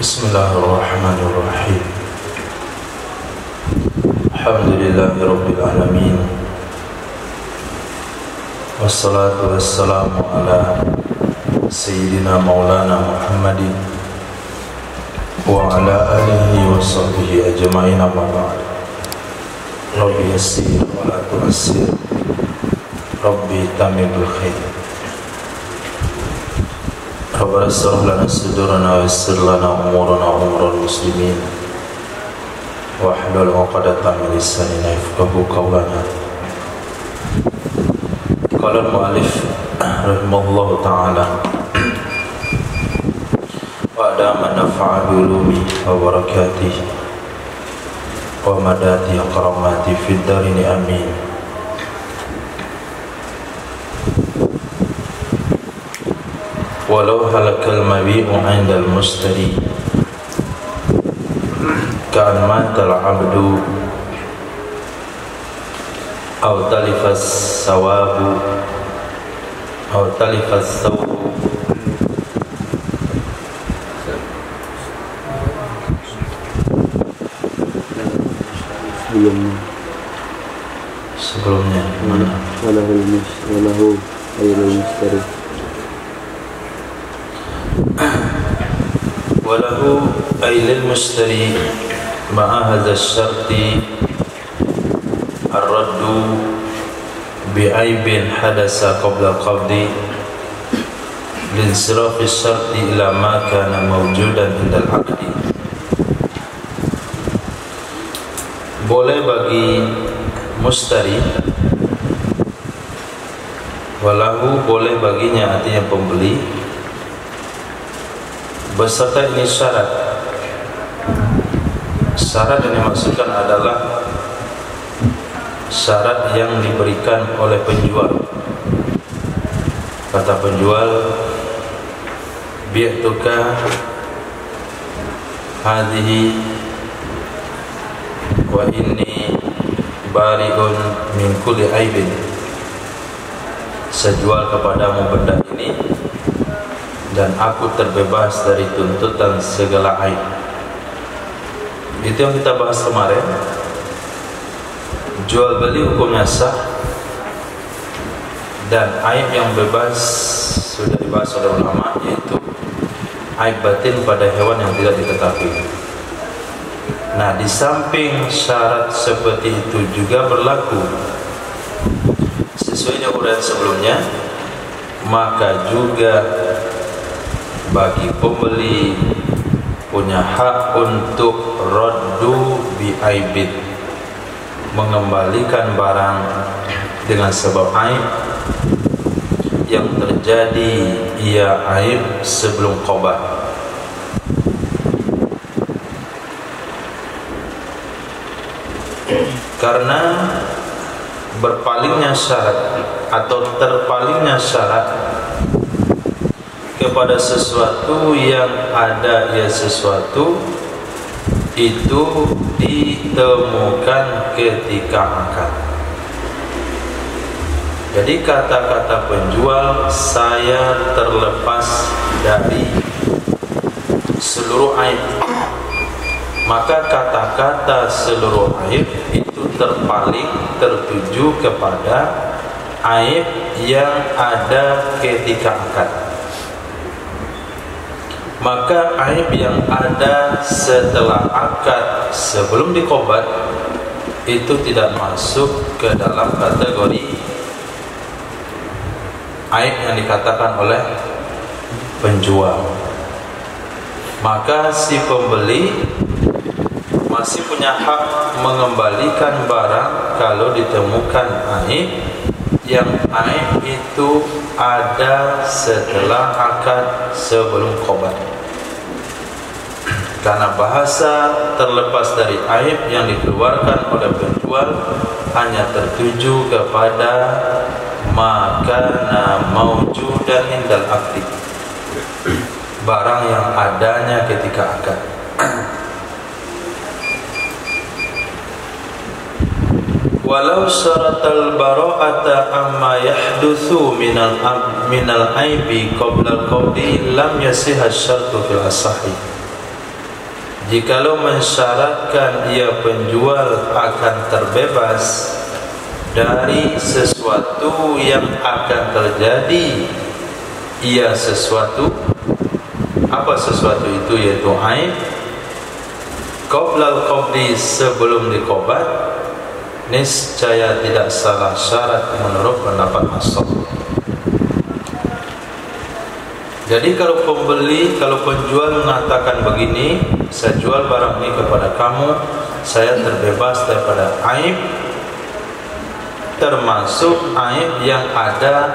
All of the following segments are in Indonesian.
Bismillahirrahmanirrahim. Alhamdulillahirabbil alamin. Wassalatu wassalamu ala sayyidina maulana Muhammadin wa ala alihi wa sahbihi ajma'in, amma ba'd. Rabbi yassir wa la tu'assir, Rabbi tamim bil khair. Rabbana shrah lana sadrana wa yassir lana umurana wa umura muslimin wahlul 'uqdatam min lisani yafqahu qawlana. Qala al-mu'allif rahimahullahu ta'ala wa adama nafa'a bi ulumi wa barakatihi wa madati karamati fid darini amin. Walau halakal mabi'u 'indal mustari ka'an matal 'abdu aw talifas sawabu aw talifas sawbu sebelumnya mana? Walahu ayyul mustari walahu ailil mustari ma'a hadha syarti ar-raddu bi'aibin hadasa qabla qabdi linsirafi syarti ila ma kana mawjudan indal aqdi. Boleh bagi mustari, walahu boleh baginya, artinya pembeli, beserta ini syarat. Syarat yang dimaksudkan adalah syarat yang diberikan oleh penjual. Kata penjual, bi'tuka hadhihi wa inni bari'un min kulli aibin. Saya jual kepadamu benda ini dan aku terbebas dari tuntutan segala aib. Itu yang kita bahas kemarin. Jual beli hukumnya sah, dan aib yang bebas sudah dibahas oleh ulama, yaitu aib batin pada hewan yang tidak diketahui. Nah, di samping syarat seperti itu juga berlaku sesuai dengan uraian sebelumnya, maka juga bagi pembeli punya hak untuk raddu bi aibin, mengembalikan barang dengan sebab aib yang terjadi, ia aib sebelum qabah. Karena berpalingnya syarat atau terpalingnya syarat kepada sesuatu yang ada ia sesuatu itu ditemukan ketika akad. Jadi kata-kata penjual, saya terlepas dari seluruh aib, maka kata-kata seluruh aib itu terpaling tertuju kepada aib yang ada ketika akad. Maka aib yang ada setelah akad sebelum dikobat itu tidak masuk ke dalam kategori aib yang dikatakan oleh penjual. Maka si pembeli masih punya hak mengembalikan barang kalau ditemukan aib yang aib itu ada setelah akad sebelum qobat. Karena bahasa terlepas dari aib yang dikeluarkan oleh penjual hanya tertuju kepada makana maujudan indal aqdi, barang yang adanya ketika akad. Walau syaratal bara'ata amma yahdutsu minal aibi qabla al-qabdi lam yasihha syartu fil asahi. jikalau mensyaratkan ia penjual akan terbebas dari sesuatu yang akan terjadi, ia sesuatu, apa sesuatu itu? Yaitu aib, qoblal qobli, sebelum dikobat, niscaya tidak salah syarat menurut pendapat ashab. Jadi kalau pembeli, kalau penjual mengatakan begini, saya jual barang ini kepada kamu, saya terbebas daripada aib, termasuk aib yang ada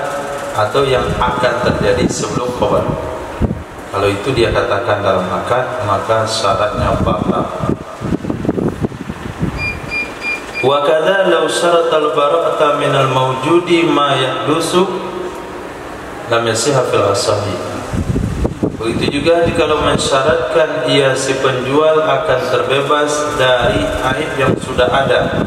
atau yang akan terjadi sebelum qobat. Kalau itu dia katakan dalam akad, maka syaratnya batal. Wa kadza law syaratal bara'ata minal mawjudi ma yahdusu lam yasihha fil asahi. Begitu juga jikalau mensyaratkan ia si penjual akan terbebas dari aib yang sudah ada.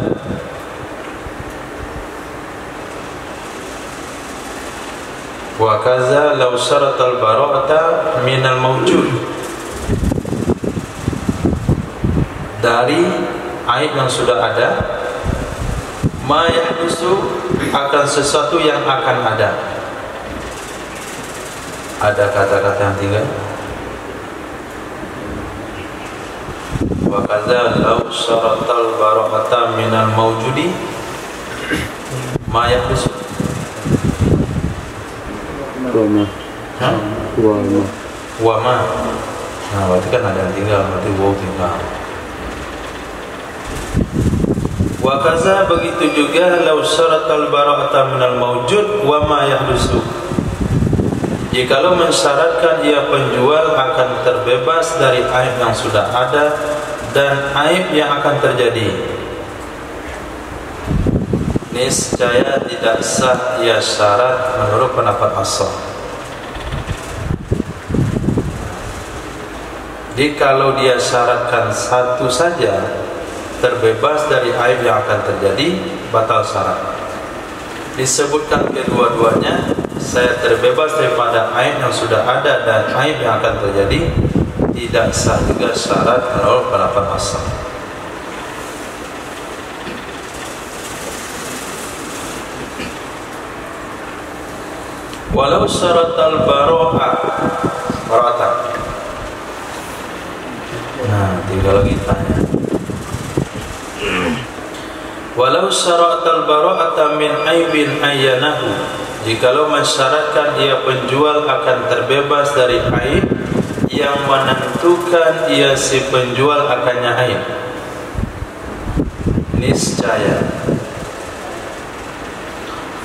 Wa kaza law syaratal bara'ata minal mawjud, dari aib yang sudah ada, ma yahdusu, akan sesuatu yang akan ada. Ada kata-kata yang tinggal. Wa kadza law syaratal bara'ata minal mawjudi ma yahdusu. Wama. Nah, berarti kan ada yang tinggal, berarti waw tinggal. Wa kadza, begitu juga law syaratal bara'ata minal mawjud wa ma yahdusu, jikalau mensyaratkan ia penjual akan terbebas dari aib yang sudah ada dan aib yang akan terjadi, niscaya tidak sah ia syarat menurut pendapat ashab. Jadi kalau dia syaratkan satu saja, terbebas dari aib yang akan terjadi, batal syarat. Disebutkan kedua-duanya, saya terbebas daripada aib yang sudah ada dan aib yang akan terjadi, tidak sah juga syarat menurut pendapat ashab. Walau syaratal bara'ata. Nah, tinggal lagi tanya. Walau syaratal bara'ata min aibin ayyanahu, jikalau mensyaratkan ia penjual akan terbebas dari aib yang menentukan ia si penjual akannya aib, niscaya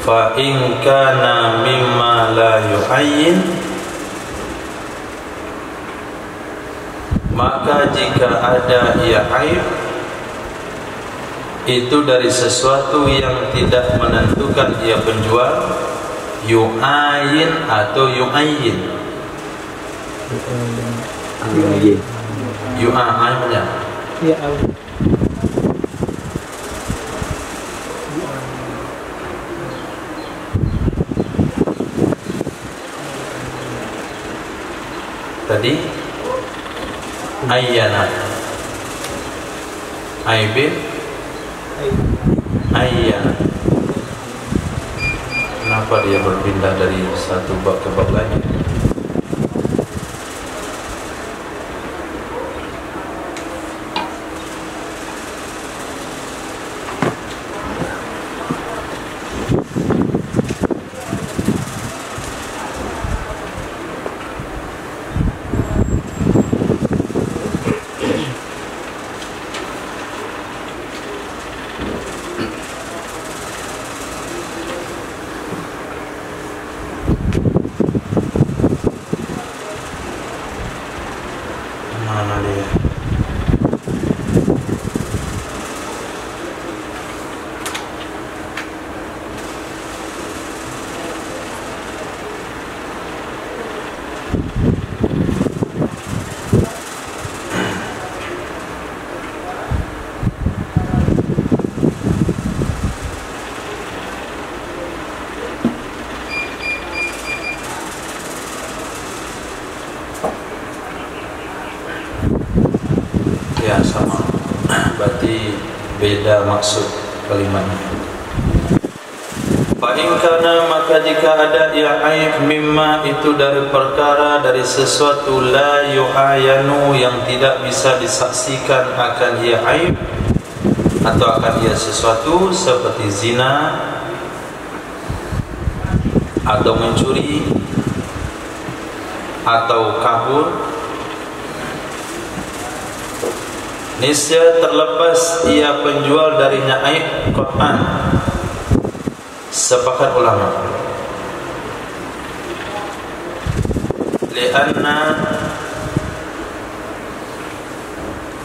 fa in kana mimma la yu'ayyin, maka jika ada ia aib itu dari sesuatu yang tidak menentukan ia penjual, yu'ayyin atau yu'ayyin. Yu'ayyin. Ya Allah. Tadi ayyana, aibin, ayyana. Kenapa dia berpindah dari satu bab ke bab lain? sama, berarti beda maksud kalimatnya. Fa'ingkana maka jika ada ia aib mimma itu dari perkara dari sesuatu la yu'ayanu yang tidak bisa disaksikan akan ia aib atau akan ia sesuatu seperti zina atau mencuri atau kabur, niscaya terlepas ia penjual darinya aib qat'an. Sepakat ulama, lianna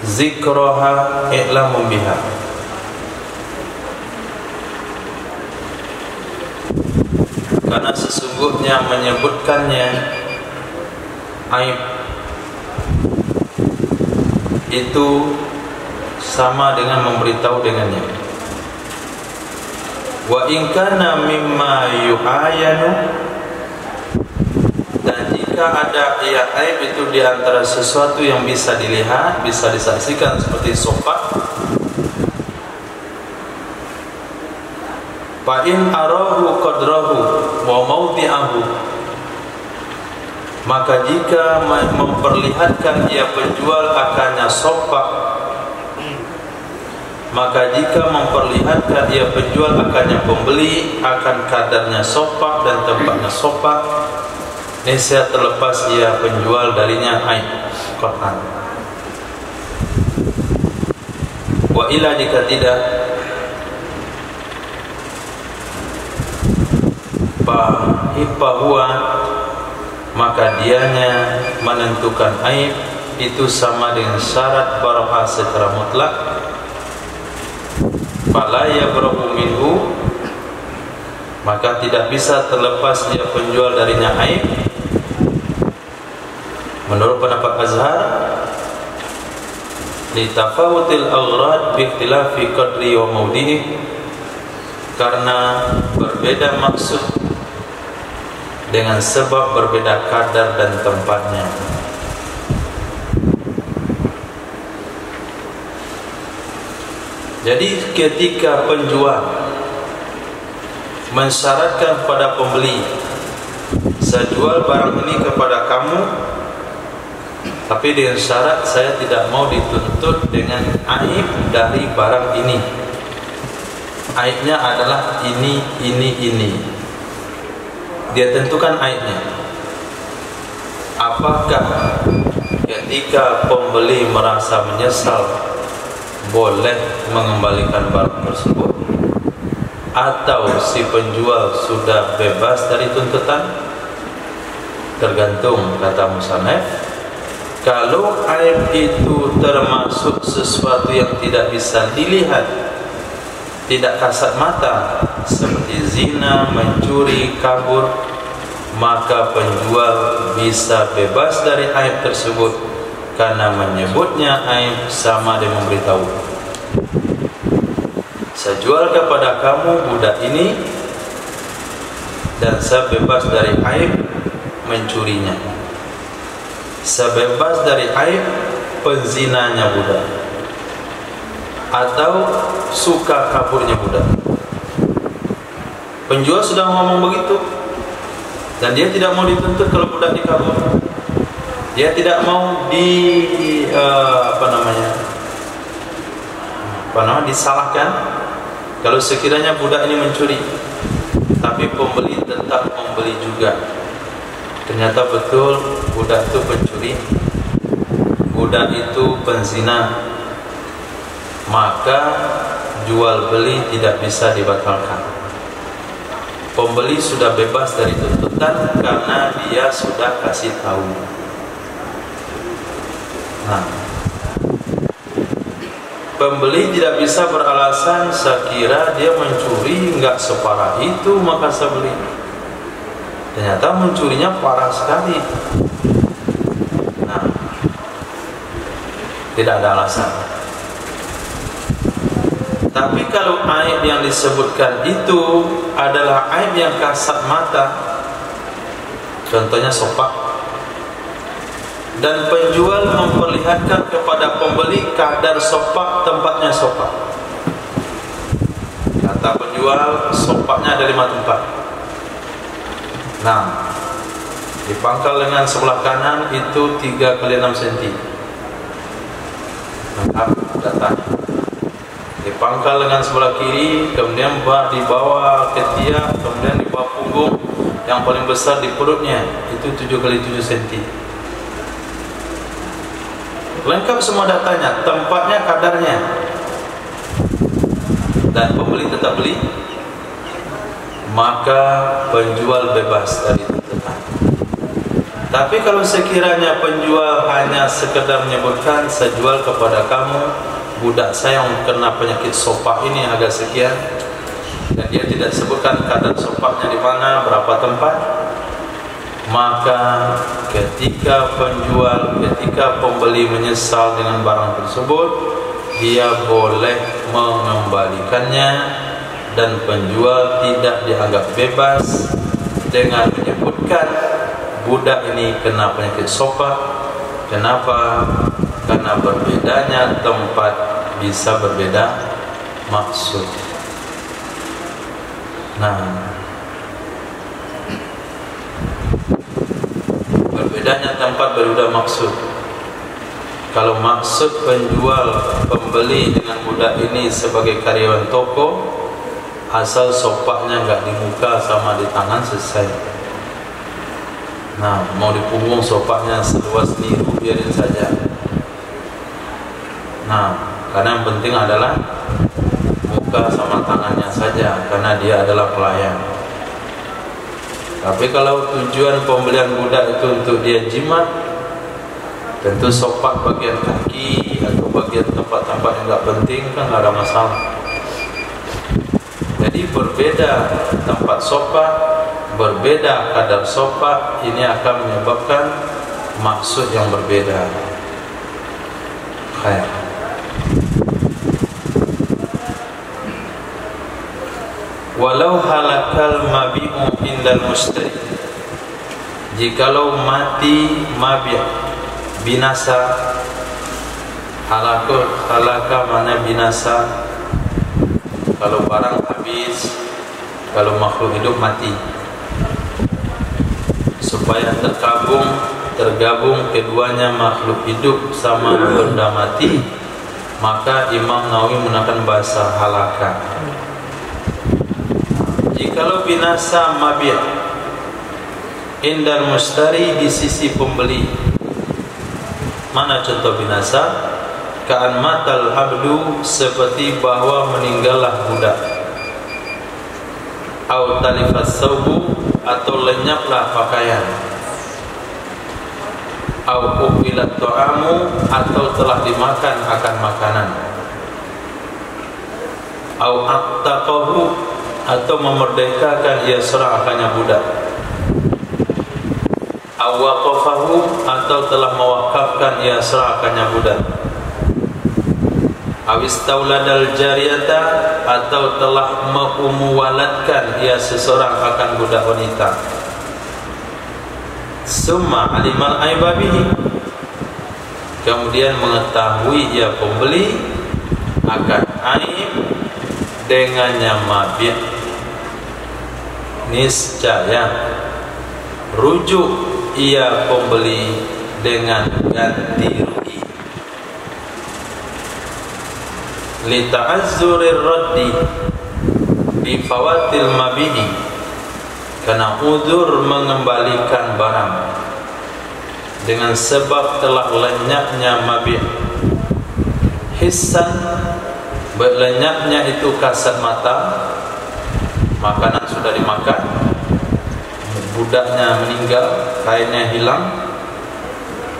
zikraha i'lamun biha, karena sesungguhnya menyebutkannya aib itu sama dengan memberitahu dengannya. Wa in kana mimma yu'ayanu, dan jika ada ia aib itu di antara sesuatu yang bisa dilihat, bisa disaksikan seperti sofa, fa in arahu qadrahu wa mawdi'ahu, maka jika memperlihatkan ia penjual akannya sofa, maka jika memperlihatkan ia penjual akannya pembeli akan kadarnya sofa dan tempatnya sofa, niscaya terlepas ia penjual darinya aib qat'an. Wa ila jika tidak, bahwa maka dianya menentukan aib itu sama dengan syarat bara'ah secara mutlak. Fala yabrahu minhu, maka tidak bisa terlepas dia penjual darinya aib. Menurut pendapat Azhar, li tafawutil aghrad bi ikhtilafi qadri wa mawdi'i, karena berbeda maksud dengan sebab berbeda kadar dan tempatnya. Jadi ketika penjual mensyaratkan kepada pembeli, saya jual barang ini kepada kamu, tapi dengan syarat saya tidak mau dituntut dengan aib dari barang ini. Aibnya adalah ini. Dia tentukan aibnya. Apakah ketika pembeli merasa menyesal boleh mengembalikan barang tersebut, atau si penjual sudah bebas dari tuntutan? Tergantung, kata musannaf. Kalau aib itu termasuk sesuatu yang tidak bisa dilihat, tidak kasat mata, seperti zina, mencuri, kabur, maka penjual bisa bebas dari aib tersebut, karena menyebutnya aib sama dengan memberitahu. Saya jual kepada kamu budak ini dan saya bebas dari aib mencurinya, saya bebas dari aib penzinanya budak, atau suka kaburnya budak. Penjual sudah ngomong begitu, dan dia tidak mau dituntut kalau budak dikabur. Dia tidak mau disalahkan kalau sekiranya budak ini mencuri, tapi pembeli tetap membeli juga. Ternyata betul budak itu pencuri, budak itu penzina, maka jual beli tidak bisa dibatalkan. Pembeli sudah bebas dari tuntutan karena dia sudah kasih tahu. Nah, pembeli tidak bisa beralasan, saya kira dia mencuri enggak separah itu maka saya beli. Ternyata mencurinya parah sekali. Nah, tidak ada alasan. Tapi kalau aib yang disebutkan itu adalah aib yang kasat mata, contohnya sopak, dan penjual memperlihatkan kepada pembeli kadar sopak tempatnya sopak. Kata penjual, sopaknya ada 5 tempat. Nah, di pangkal lengan sebelah kanan itu 3 kali 6 cm. Lengkap datanya. Di pangkal lengan sebelah kiri, kemudian di bawah ketiak, kemudian di bawah punggung, yang paling besar di perutnya itu 7 kali 7 cm. Lengkap semua datanya, tempatnya, kadarnya. Dan pembeli tetap beli, maka penjual bebas dari tuntutan. Tapi kalau sekiranya penjual hanya sekedar menyebutkan, saya jual kepada kamu budak saya yang kena penyakit sopak ini agak sekian, dan dia tidak sebutkan kadar sopaknya di mana, berapa tempat, maka ketika pembeli menyesal dengan barang tersebut, dia boleh mengembalikannya, dan penjual tidak dianggap bebas dengan menyebutkan budak ini kena penyakit sopak. Kenapa? Karena berbedanya tempat bisa berbeda maksud. Nah, berbedanya tempat berbeda maksud. Kalau maksud penjual pembeli dengan budak ini sebagai karyawan toko, asal sopaknya enggak di muka sama di tangan, selesai. Nah, mau di punggung sopaknya seluas niru, biarin saja. Nah, karena yang penting adalah muka sama tangannya saja, karena dia adalah pelayan. Tapi kalau tujuan pembelian budak itu untuk dia jimat, tentu sopak bagian kaki atau bagian tempat-tempat yang enggak penting kan enggak ada masalah. Jadi berbeda tempat sopak, berbeda kadar sopak, ini akan menyebabkan maksud yang berbeda. Khair. Walau halakal mabi'u indal mustari, jikalau mati mabi', binasa. Halaka mana binasa? Kalau barang habis, kalau makhluk hidup mati. Supaya tergabung keduanya, makhluk hidup sama benda mati, maka Imam Nawawi menggunakan bahasa halaka. Jikalau binasa mabi' indal mustari, di sisi pembeli. Mana contoh binasa? Ka'an matal abdu, seperti bahwa meninggallah budak. Au talifas saubu, atau lenyaplah pakaian. Au ubilat ta'amu, atau telah dimakan akan makanan. Au attaqahu, atau memerdekakan ia seorang akannya budak. Au waqafahu, atau telah mewakafkan ia seorang akannya budak. Awistauladal jariyata, atau telah mengumuwalatkan ia seseorang akan budak wanita. Summa alimal aibabihi, kemudian mengetahui ia pembeli akan aib dengannya mabi', niscaya rujuk ia pembeli dengan ganti rugi. Li ta'azzurir raddi bi fawatil mabihi, karena uzur mengembalikan barang dengan sebab telah lenyapnya mabi'. Hissan, lenyapnya itu kasat mata, makanan sudah dimakan, budaknya meninggal, kainnya hilang,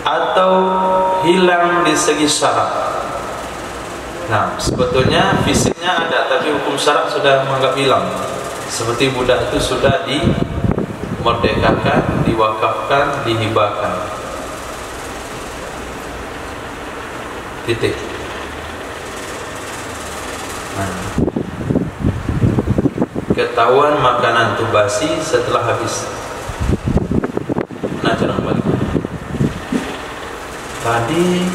atau hilang di segi syarat. Nah, sebetulnya fisiknya ada, tapi hukum syarat sudah menganggap hilang. Seperti budak itu sudah dimerdekakan, diwakafkan, dihibahkan. Titik. Nah, ketahuan makanan itu basi setelah habis. Nah, jangan balik. tadi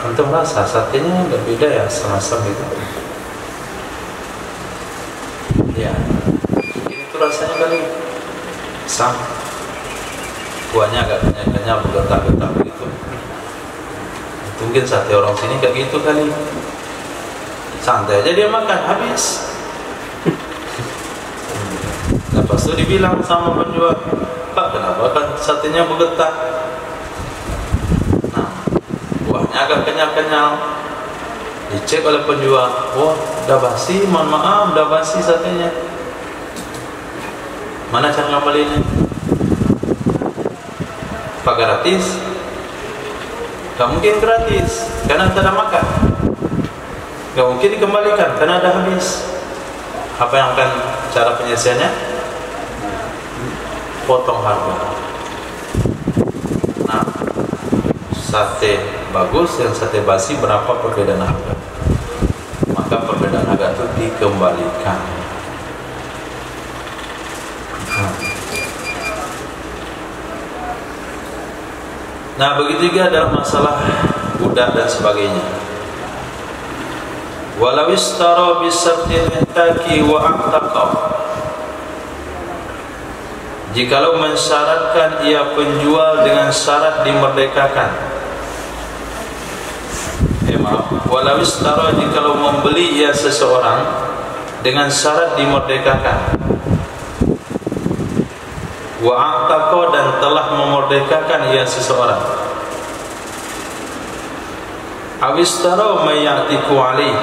antum rasa satenya nggak beda ya, sama-sama itu. Ya, itu rasanya kali sama. Kuahnya agak kenyal-kenyal, bergetar-getar gitu. Mungkin sate orang sini kayak gitu kali. Santai aja dia makan, habis. Lepas itu dibilang sama penjual, Pak, kenapa kan satenya bergetar? Nah, kuahnya agak kenyal-kenyal. Dicek oleh penjual, wah, udah basi, mohon maaf, udah basi satenya. Mana cara ngembalinya? Pak, gratis? Gak mungkin gratis, karena tidak ada makan. Gak mungkin dikembalikan, karena ada habis. Apa yang akan cara penyelesaiannya? Potong harga. Nah, sate bagus dan sate basi berapa perbedaan harga? Maka perbedaan harga itu dikembalikan. Nah, begitu juga dalam masalah budak dan sebagainya. Walau istara bisabtil intaki wa aqtaqa, jikalau mensyaratkan ia penjual dengan syarat dimerdekakan. Walau istara, jikalau membeli ia seseorang dengan syarat dimerdekakan. Wa aqtaqa, dan telah memerdekakan ia seseorang. Awistara mayatiku alih,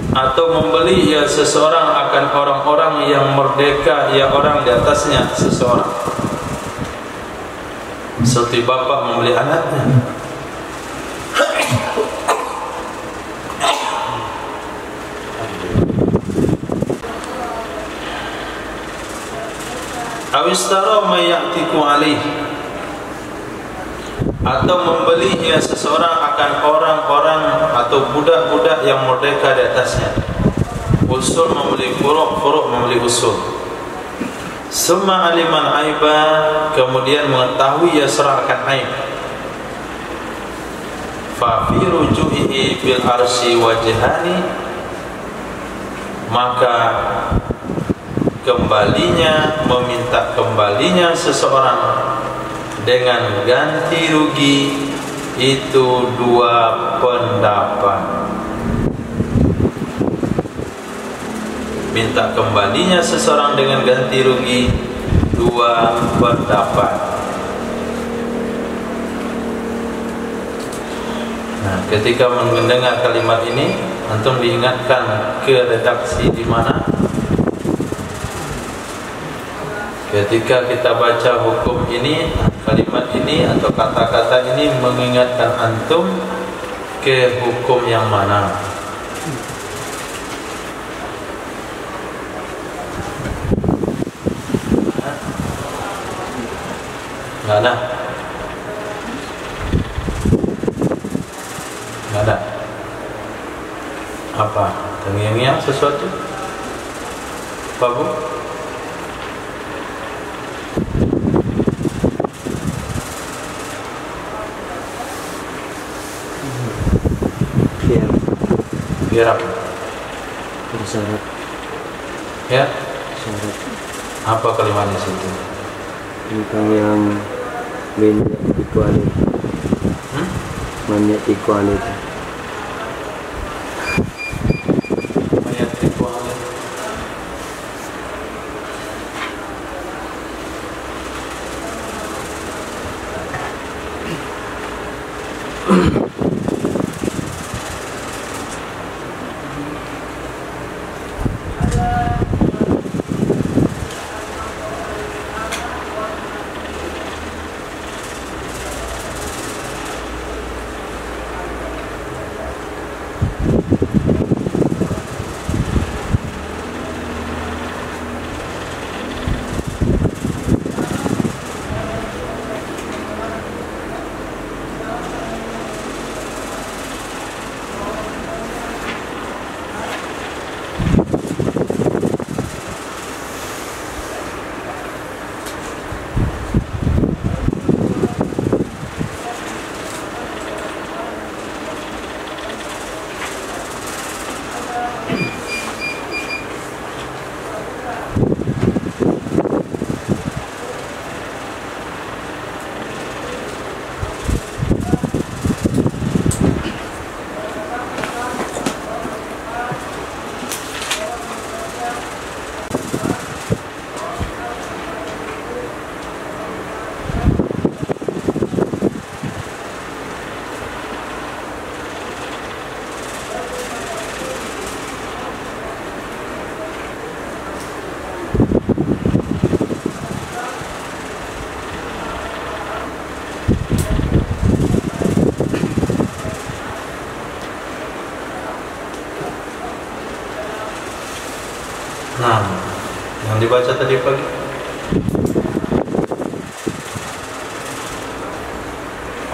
atau membeli ia seseorang akan orang-orang yang merdeka ia orang di atasnya seseorang. Seperti bapak membeli anaknya. Awistara mayatiku alih, atau membeli ia seseorang akan orang-orang atau budak-budak yang merdeka di atasnya. Usul membeli furuk, furuk membeli usul. Summa aliman aiba, kemudian mengetahui ia serahkan aib. Fa fi rujuhihi bil arsi wajhani, maka kembalinya, meminta kembalinya seseorang dengan ganti rugi itu dua pendapat. Minta kembalinya seseorang dengan ganti rugi dua pendapat. Nah, ketika mendengar kalimat ini, antum diingatkan ke redaksi di mana? Ketika kita baca hukum ini, kalimat ini atau kata-kata ini mengingatkan antum ke hukum yang mana? Nggak ada? Nggak ada? Apa? Terngiang-ngiang sesuatu? Apa, Bu? Biar apa? Bersyarat. Ya? Syarat. Apa kalimatnya situ? Tentang yang banyak equality. Banyak equality. Banyak equality. dibaca tadi pagi?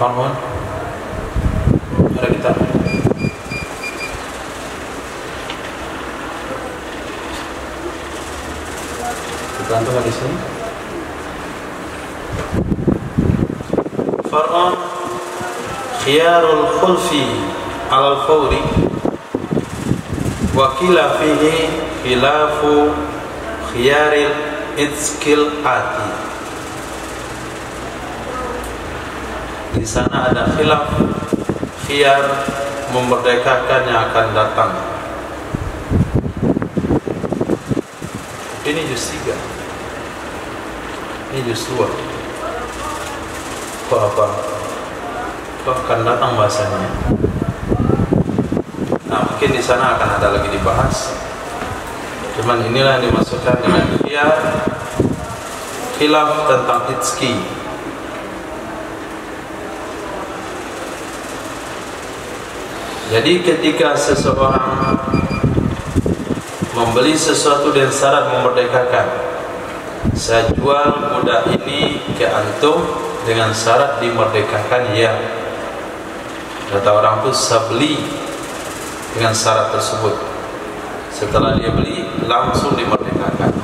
Far'un? Ada kita. Tergantung di sini. Far'un khiyarul khulfi alal fawri wa qila fihi khilafu khiyaril itskil ati. Di sana ada khilaf, khiyar memerdekakan yang akan datang. Ini juz 3, ini juz 2. Kok apa? Kok akan datang bahasanya? Nah, mungkin di sana akan ada lagi dibahas. Cuman inilah yang dimasukkan dengan khiyar, khilaf tentang itski. Jadi ketika seseorang membeli sesuatu dengan syarat memerdekakan, saya jual budak ini ke antum dengan syarat dimerdekakan, ya. Kata orang itu, saya beli dengan syarat tersebut. Setelah dia beli, langsung dimerdekakan.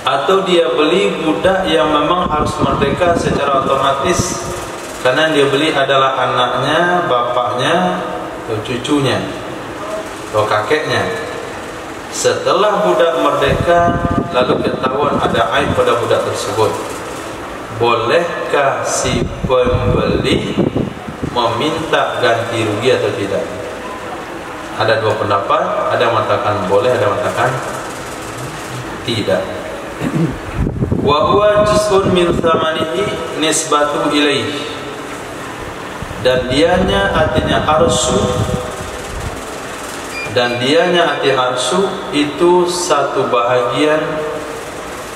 Atau dia beli budak yang memang harus merdeka secara otomatis, karena dia beli adalah anaknya, bapaknya, atau cucunya, atau kakeknya. Setelah budak merdeka, lalu ketahuan ada aib pada budak tersebut, bolehkah si pembeli meminta ganti rugi atau tidak? Ada dua pendapat, ada yang mengatakan boleh, ada yang mengatakan tidak. Wa huwa juz'un min thamanihi nisbatu ilaih, dan dianya artinya arsu, dan dianya arti arsu itu satu bahagian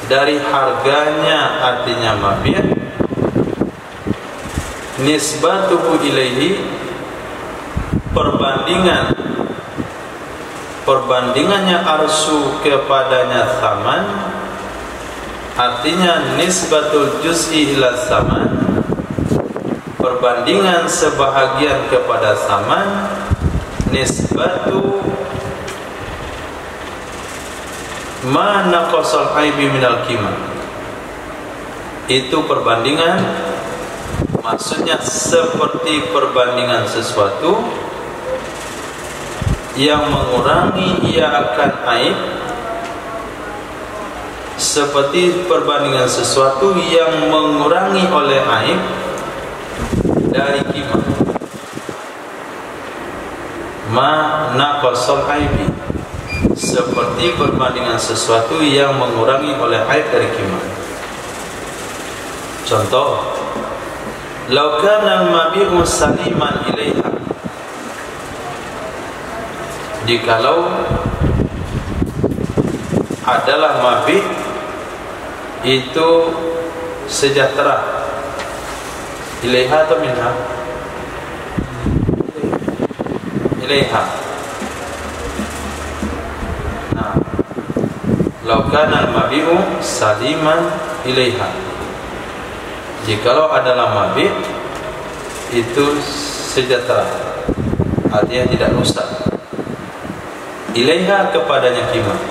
dari harganya, artinya mabih. Nisbatuhu ilaihi, perbandingannya arsu kepadanya thaman, artinya nisbatul juz'i ila thaman, perbandingan sebahagian kepada thaman. Nisbatu ma naqasal aibi minal qimah, itu perbandingan, maksudnya seperti perbandingan sesuatu yang mengurangi ia akan aib, seperti perbandingan sesuatu yang mengurangi oleh aib dari qimah. Ma naqasal aibi, seperti perbandingan sesuatu yang mengurangi oleh aib dari qimah. Contoh, law kana al-mabi'u saliman ilaiha, jikalau adalah mabi' itu sejahtera, ilaiha atau minha? Ilaiha. Nah, law kana al-mabi'u saliman ilaiha, jikalau adalah mabi' itu sejahtera, artinya tidak rusak, ilaiha kepadanya qimah.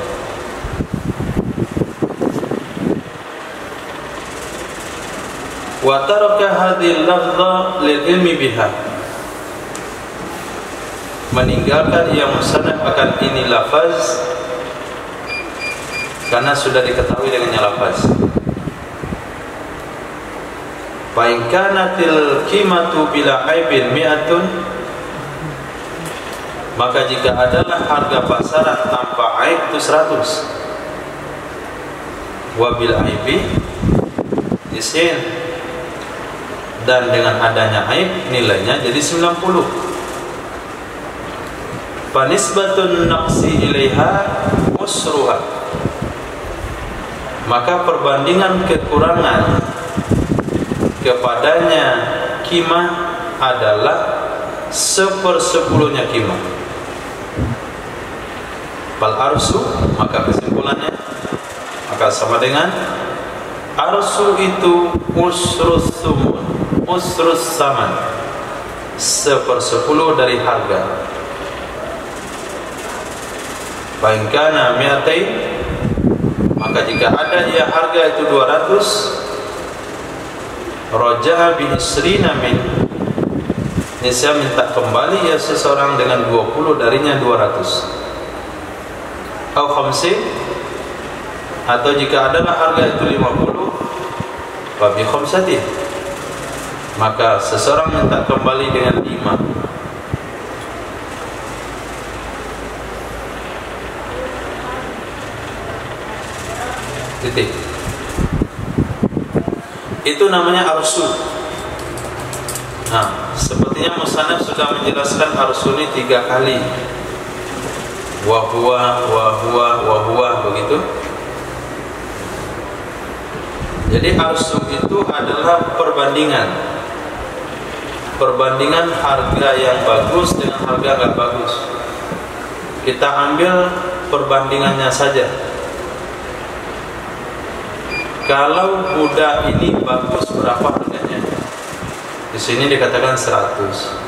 Wa taraka hadhil lafdha lil ilmi biha, meninggalkan yang musannaf akan ini lafaz karena sudah diketahui dengannya lafaz. Fa in kanatil qimatu bila aibin mi'atun, maka jika adalah harga pasaran tanpa aib itu 100, wa bil aibi isin, dan dengan adanya aib nilainya jadi 90. Fanisbatun naqsi ilaiha usruha, maka perbandingan kekurangan kepadanya qimah adalah 1/10 qimah. Fal arsu, maka kesimpulannya maka sama dengan arsu itu usrus sumun, usrus saman, 1/10 dari harga. Bainkana mi'atain, maka jika ada ya harga itu 200, roja'a bi isrina min, nisya minta kembali ya seseorang dengan 20 darinya 200. Au khamsin, atau jika adalah harga itu 50, fa bi khamsatin, maka seseorang minta kembali dengan 5. Titik. Itu namanya arsu. Nah, sepertinya musannaf sudah menjelaskan arsu ini 3 kali. Wa huwa, begitu. Jadi arsu itu adalah perbandingan harga yang bagus dengan harga nggak bagus. Kita ambil perbandingannya saja. Kalau kuda ini bagus, berapa harganya? Di sini dikatakan 100.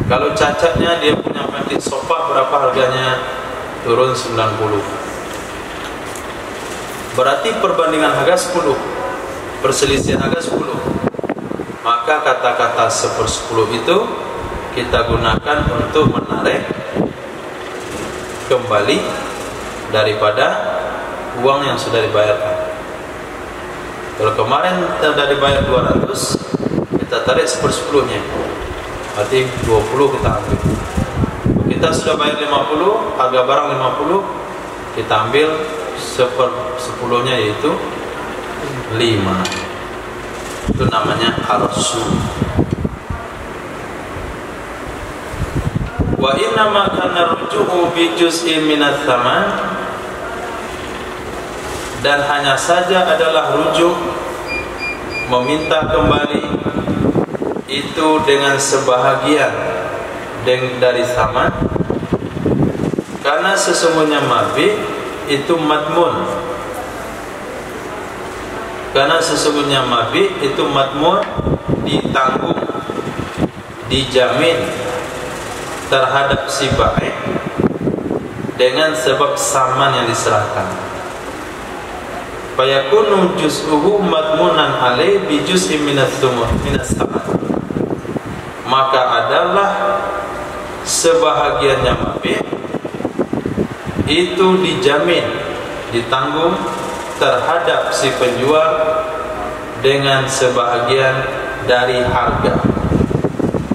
Kalau cacatnya dia punya penyakit sopak, berapa harganya? Turun 90. Berarti perbandingan harga 10, perselisihan harga 10. Maka kata-kata 1/10 itu kita gunakan untuk menarik kembali daripada uang yang sudah dibayarkan. Kalau kemarin sudah dibayar 200, kita tarik 1/10-nya, berarti 20 kita ambil. Kita sudah bayar 50, harga barang 50, kita ambil 1/10-nya, yaitu 5. Itu namanya arsu. Wa innama kana ruju'u bi juz'in minats tsaman, dan hanya saja adalah rujuk, meminta kembali itu dengan sebahagian dari saman, karena sesungguhnya mabi itu matmun, ditanggung, dijamin terhadap si baik dengan sebab saman yang diserahkan. Fayakunu juz'uhu madmunan alaih bi juz'in minas saman, maka adalah sebahagiannya mabih itu dijamin, ditanggung terhadap si penjual dengan sebahagian dari harga.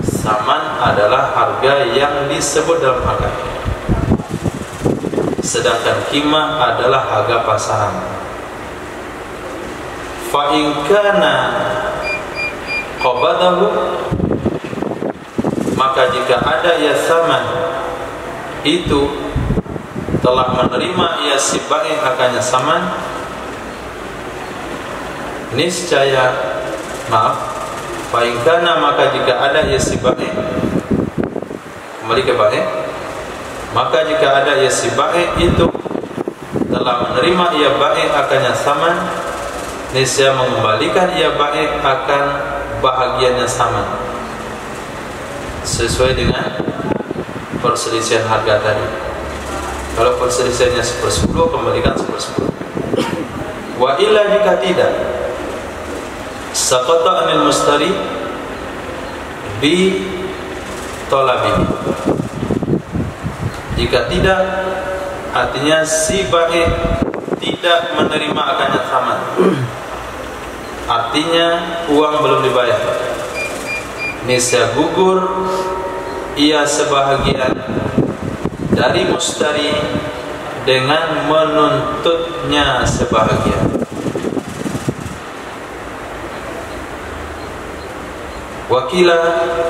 Saman adalah harga yang disebut dalam harga, sedangkan qimah adalah harga pasaran. Fa in kana qabadahu, maka jika ada ya saman itu telah menerima ia si baik akannya saman, niscaya fa in kana, maka jika ada ya si baik, kembali ke baik, maka jika ada ya si baik itu telah menerima ia baik akannya saman, niscaya mengembalikan ia baik akan bahagiannya sama, sesuai dengan perselisihan harga tadi. Kalau perselisihannya 1/10, kembalikan 1/10. Wa illa, jika tidak, saqata anil mustari bi talabi, jika tidak, artinya si baik tidak menerima akannya saman, artinya uang belum dibayar, niscaya gugur ia sebahagian dari mustari dengan menuntutnya sebahagian. Wakilah,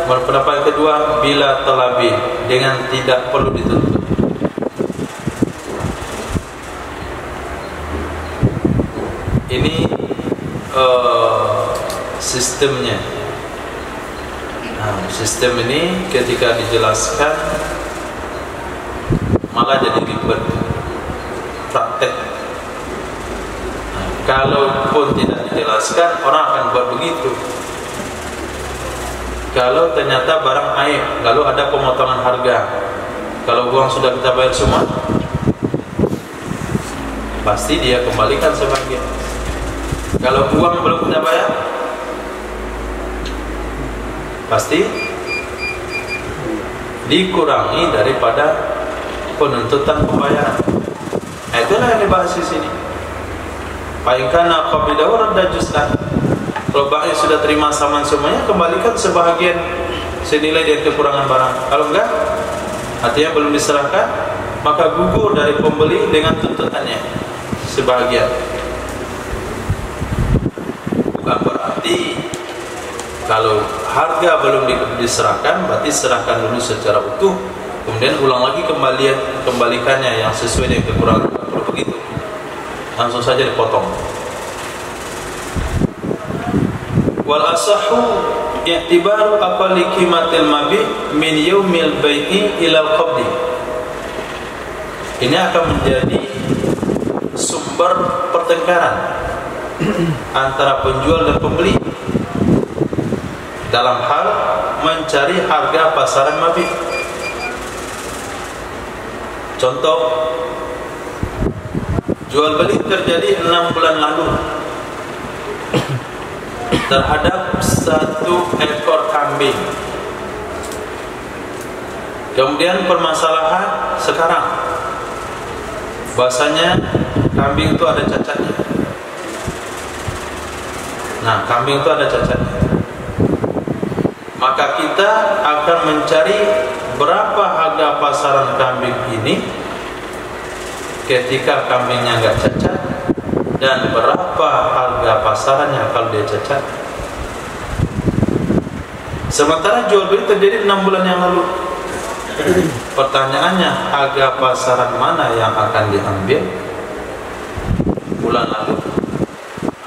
pendapat kedua, bila talabi, dengan tidak perlu dituntut. Ini sistemnya. Nah, sistem ini ketika dijelaskan malah jadi ribet praktek. Kalaupun tidak dijelaskan, orang akan buat begitu. Kalau ternyata barang aib, lalu ada pemotongan harga, kalau uang sudah kita bayar semua, pasti dia kembalikan sebagian. Kalau uang belum kita bayar, pasti dikurangi daripada penuntutan pembayaran. Nah, itulah yang dibahas di sini. Baikana qabilahu radda juz'an. Kalau barang sudah terima saman semuanya, kembalikan sebahagian senilai dari kekurangan barang. Kalau enggak, artinya belum diserahkan, maka gugur dari pembeli dengan tuntutannya sebahagian. Bukan berarti kalau harga belum diserahkan, berarti serahkan dulu secara utuh, kemudian ulang lagi kembalikannya yang sesuai dengan kekurangan. Kalau begitu, langsung saja dipotong. Wal asahu i'tibaru aqalli qimatil mabi min yaumil bai'i ila al-qabdi. Ini akan menjadi sumber pertengkaran antara penjual dan pembeli dalam hal mencari harga pasaran mabih. Contoh, jual beli terjadi 6 bulan lalu terhadap 1 ekor kambing. Kemudian permasalahan sekarang, bahasanya kambing itu ada cacatnya. Nah, kambing itu ada cacatnya. Maka kita akan mencari berapa harga pasaran kambing ini ketika kambingnya enggak cacat, dan berapa harga pasarannya kalau dia cacat. Sementara jual beli terjadi 6 bulan yang lalu. Pertanyaannya, harga pasaran mana yang akan diambil? Bulan lalu,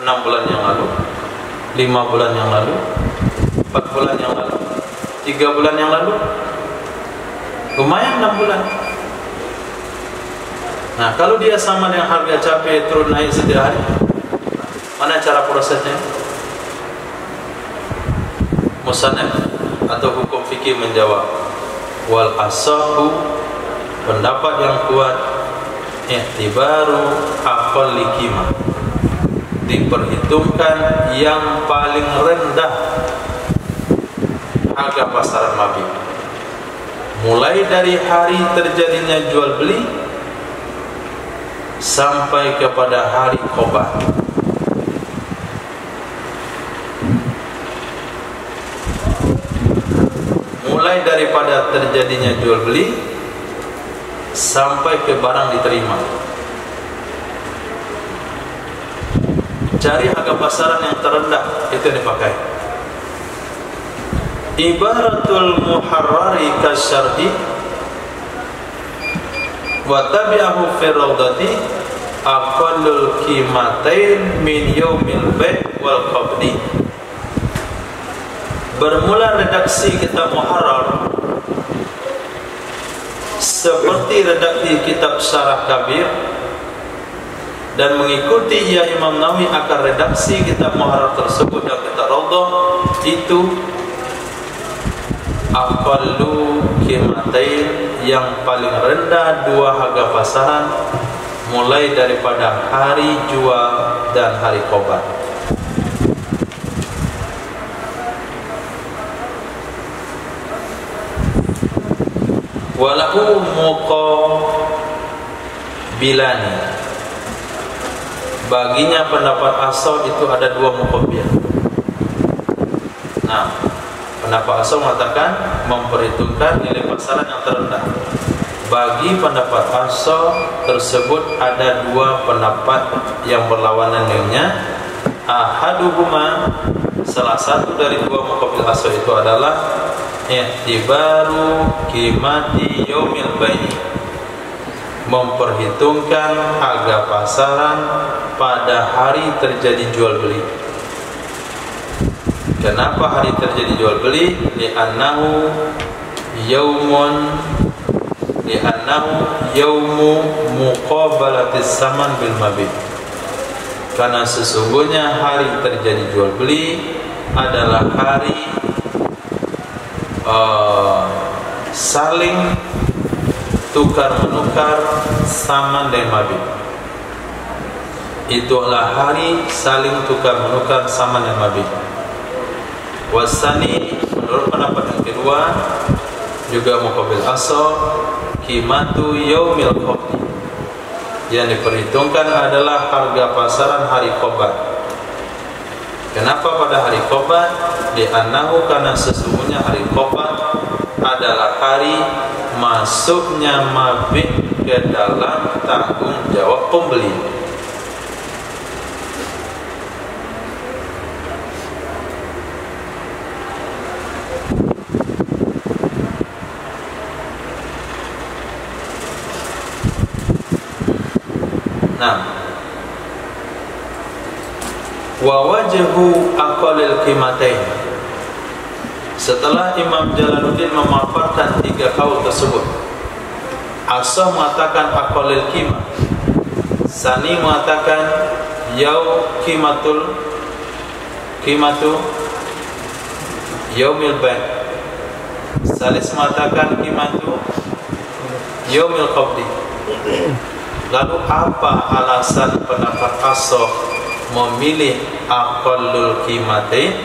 6 bulan yang lalu, 5 bulan yang lalu, 4 bulan yang lalu, 3 bulan yang lalu? Lumayan 6 bulan. Nah, kalau dia sama dengan harga cabai turun naik setiap hari, mana cara prosesnya? Musannaf atau hukum fikih menjawab, wal asahu, pendapat yang kuat, i'tibaru aqalli qimah, diperhitungkan yang paling rendah harga pasaran mabih, mulai dari hari terjadinya jual beli sampai kepada hari qobat. Mulai daripada terjadinya jual beli sampai ke barang diterima. Cari harga pasaran yang terendah, itu yang dipakai. Ibaratul muharrari kasyarhi wa tabi'ahu fi rawdati aqallul qimatain min yaumil bai' wal qabdi. Bermula redaksi kitab Muharrar seperti redaksi kitab Syarah Kabir, dan mengikuti ia Imam Nawawi akan redaksi kitab Muharrar tersebut yang kita Rawdah, itu aqallu qimatain, yang paling rendah 2 harga pasaran, mulai daripada hari jual dan hari qobat. Walahu muqabilani, baginya pendapat asal itu ada 2 muqabil. Nah, pendapat asal mengatakan memperhitungkan nilai pasaran yang terendah. Bagi pendapat asal tersebut ada 2 pendapat yang berlawanan dengannya. Ahaduhuma, salah satu dari 2 muqabil asal itu adalah i'tibaru qimati yaumil bai', memperhitungkan harga pasaran pada hari terjadi jual beli. Kenapa hari terjadi jual beli? Li'annahu yaumu muqabalatis saman bil mabi', karena sesungguhnya hari terjadi jual beli adalah hari saling tukar menukar saman dan mabit. Itulah hari saling tukar menukar saman dan mabit. Wasani, menurut pendapat yang kedua, juga muqabil asal qimatu yaumil qabdi, yang diperhitungkan adalah harga pasaran hari Qobat. Kenapa pada hari Qobat? Li'annahu, karena sesungguhnya hari Qobat adalah hari masuknya mabit ke dalam tanggung jawab pembeli. Nah, wa wajhu aqalil qimatain. Setelah Imam Jalaluddin memaparkan tiga kaul tersebut, Asah mengatakan aqalil qimah, Sani mengatakan qimatu yaumil bai', Salis mengatakan qimatu yaumil qabdi. Lalu apa alasan pendapat Asah memilih aqallul qimatain?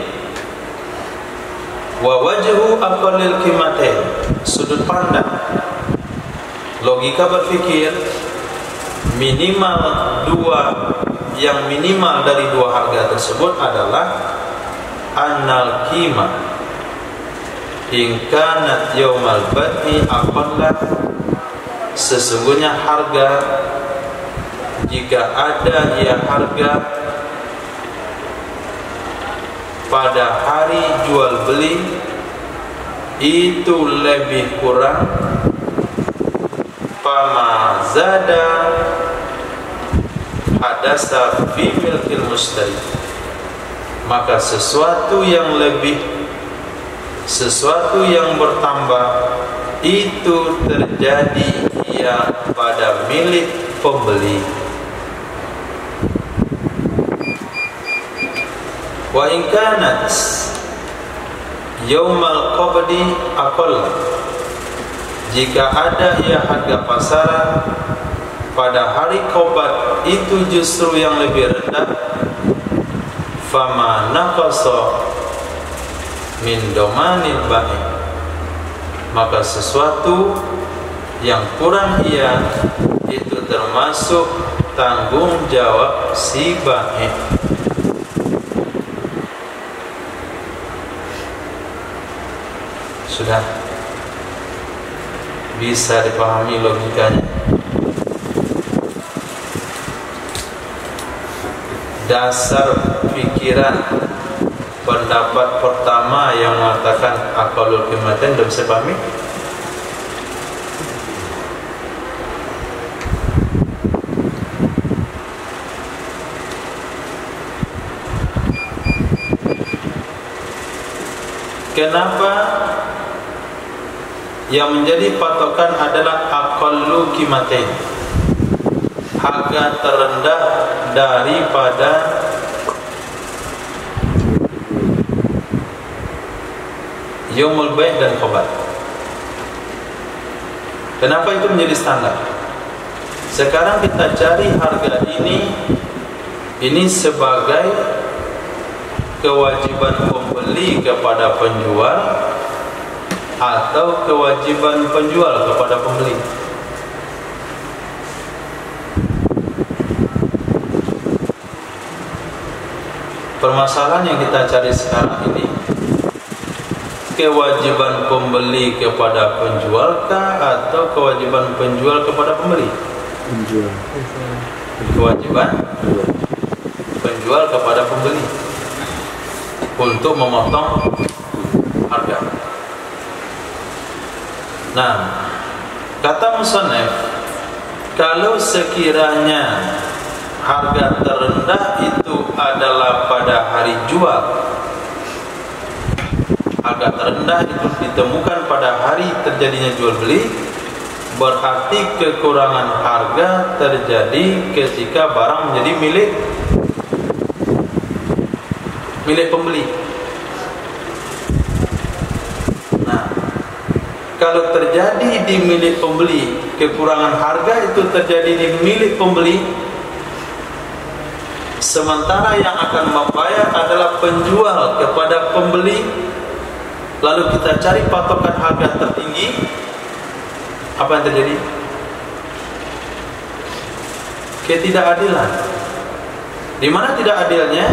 Wa wajhu aqallil qimatain, sudut pandang logika berpikir minimal yang minimal dari dua harga tersebut adalah annal qimah in kanat yaumal bad'i aqalla, sesungguhnya harga, jika ada harga pada hari jual beli itu lebih kurang, fama zada hadasa fi milkil mustari, maka sesuatu yang bertambah itu terjadi pada milik pembeli. Wa in kanat yaumal qabdi aqall, jika ada harga pasaran pada hari Qobat itu justru yang lebih rendah, fama naqasa min domanil bai', maka sesuatu yang kurang itu termasuk tanggung jawab si bai'. Sudah bisa dipahami logikanya? Dasar pikiran pendapat pertama yang mengatakan aqallul qimatain sudah bisa pahami? Kenapa yang menjadi patokan adalah aqallu qimatain, harga terendah daripada yaumul bai' dan Qobat? Kenapa itu menjadi standar? Sekarang kita cari harga ini sebagai kewajiban pembeli kepada penjual atau kewajiban penjual kepada pembeli. Permasalahan yang kita cari sekarang ini, kewajiban pembeli kepada penjual kah atau kewajiban penjual kepada pembeli? Penjual. Kewajiban penjual kepada pembeli untuk memotong harga. Nah, kata musannif, kalau sekiranya harga terendah itu adalah pada hari jual, harga terendah itu ditemukan pada hari terjadinya jual beli, berarti kekurangan harga terjadi ketika barang menjadi milik milik pembeli. Nah, kalau terjadi di milik pembeli, kekurangan harga itu terjadi di milik pembeli, sementara yang akan membayar adalah penjual kepada pembeli, lalu kita cari patokan harga tertinggi, apa yang terjadi? Ketidakadilan. Di mana tidak adilnya?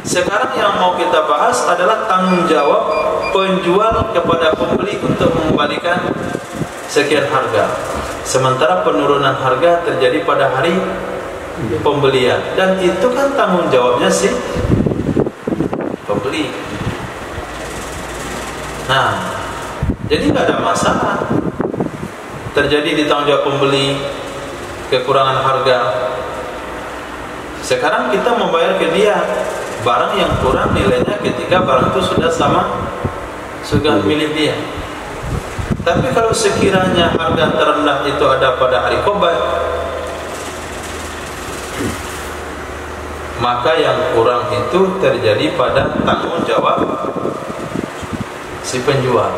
Sekarang yang mau kita bahas adalah tanggung jawab penjual kepada pembeli untuk mengembalikan sekian harga, sementara penurunan harga terjadi pada hari pembelian, dan itu kan tanggung jawabnya si pembeli. Nah, jadi nggak ada masalah terjadi di tanggung jawab pembeli kekurangan harga. Sekarang kita membayar ke dia barang yang kurang nilainya ketika barang itu sudah sudah milik dia. Tapi kalau sekiranya harga terendah itu ada pada hari Qobat, maka yang kurang itu terjadi pada tanggung jawab si penjual.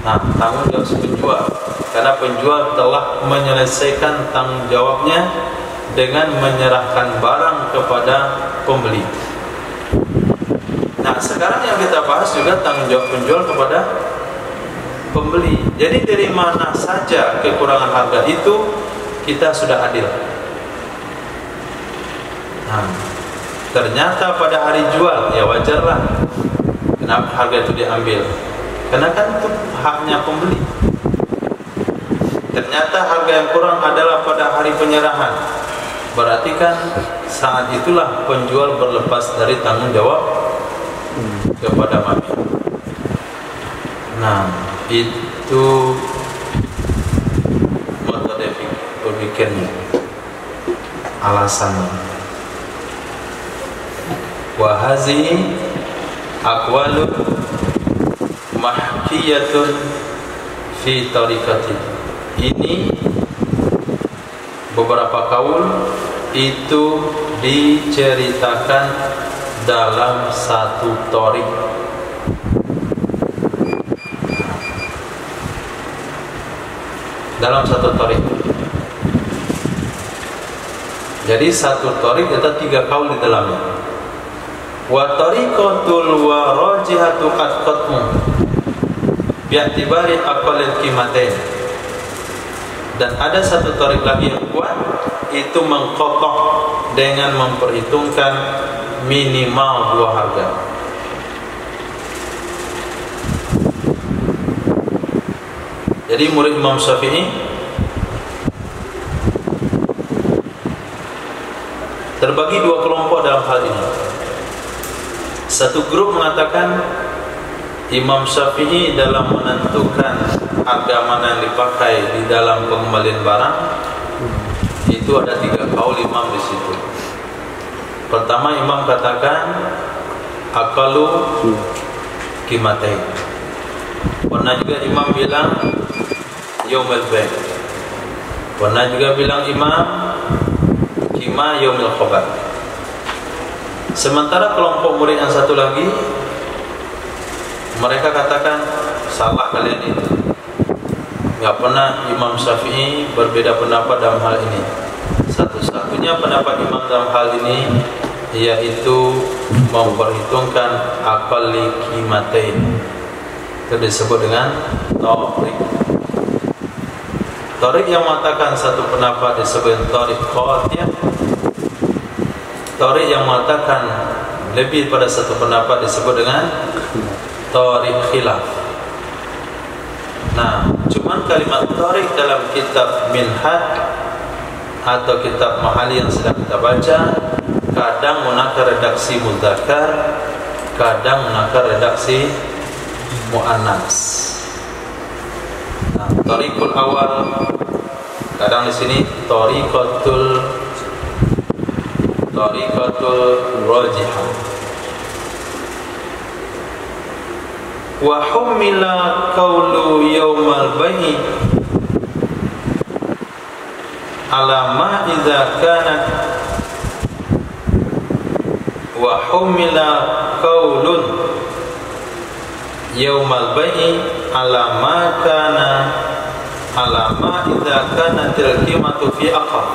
Nah, tanggung jawab si penjual, karena penjual telah menyelesaikan tanggung jawabnya dengan menyerahkan barang kepada pembeli. Nah, sekarang yang kita bahas juga tanggung jawab penjual kepada pembeli. Jadi dari mana saja kekurangan harga itu kita sudah adil. Nah, ternyata pada hari jual, ya wajarlah kenapa harga itu diambil, karena kan itu haknya pembeli. Ternyata harga yang kurang adalah pada hari penyerahan, berarti kan saat itulah penjual berlepas dari tanggung jawab kepada mami. Nah, itu metode berpikirnya, alasannya. Wa hazihi aqwalu mahkiyatun fi tariqati. Ini beberapa kaul itu diceritakan dalam satu tariq. Dalam satu tariq. Jadi satu tariq ada 3 kaul di dalamnya. Wa tariqatul warajihatu qatqatmu bi'tibari aqallil qimatain. Dan ada satu tariq lagi yang kuat, itu mengkotok dengan memperhitungkan minimal 2 harga. Jadi murid Imam Syafi'i terbagi 2 kelompok dalam hal ini. Satu grup mengatakan Imam Syafi'i dalam menentukan harga mana yang dipakai di dalam pengembalian barang itu ada 3 kaul imam di situ. Pertama, imam katakan aqallu qimatain. Pernah juga imam bilang yaumul bai'. Pernah juga bilang imam qima yaumul khabar. Sementara kelompok murid yang satu lagi, mereka katakan salah kalian itu. Tidak pernah Imam Syafi'i berbeda pendapat dalam hal ini. Satu-satunya pendapat imam dalam hal ini yaitu memperhitungkan aqalli qimatain. Itu disebut dengan tariq. Tariq yang mengatakan satu pendapat disebut tariq qatiyah. Tariq yang mengatakan lebih pada satu pendapat disebut dengan tariq khilaf. Nah, cuman kalimat tariq dalam kitab Minhaj atau kitab Mahali yang sedang kita baca, kadang menggunakan redaksi mudzakkar, kadang menggunakan redaksi muannas. Nah, tariqul awal kadang di sini tariqatul rajihah. Wa humila qawlu yaumal bai' ala ma idza kanat wa humila qaulun yaumal bai'i ala ma idza kanatil qimatu fi aqal,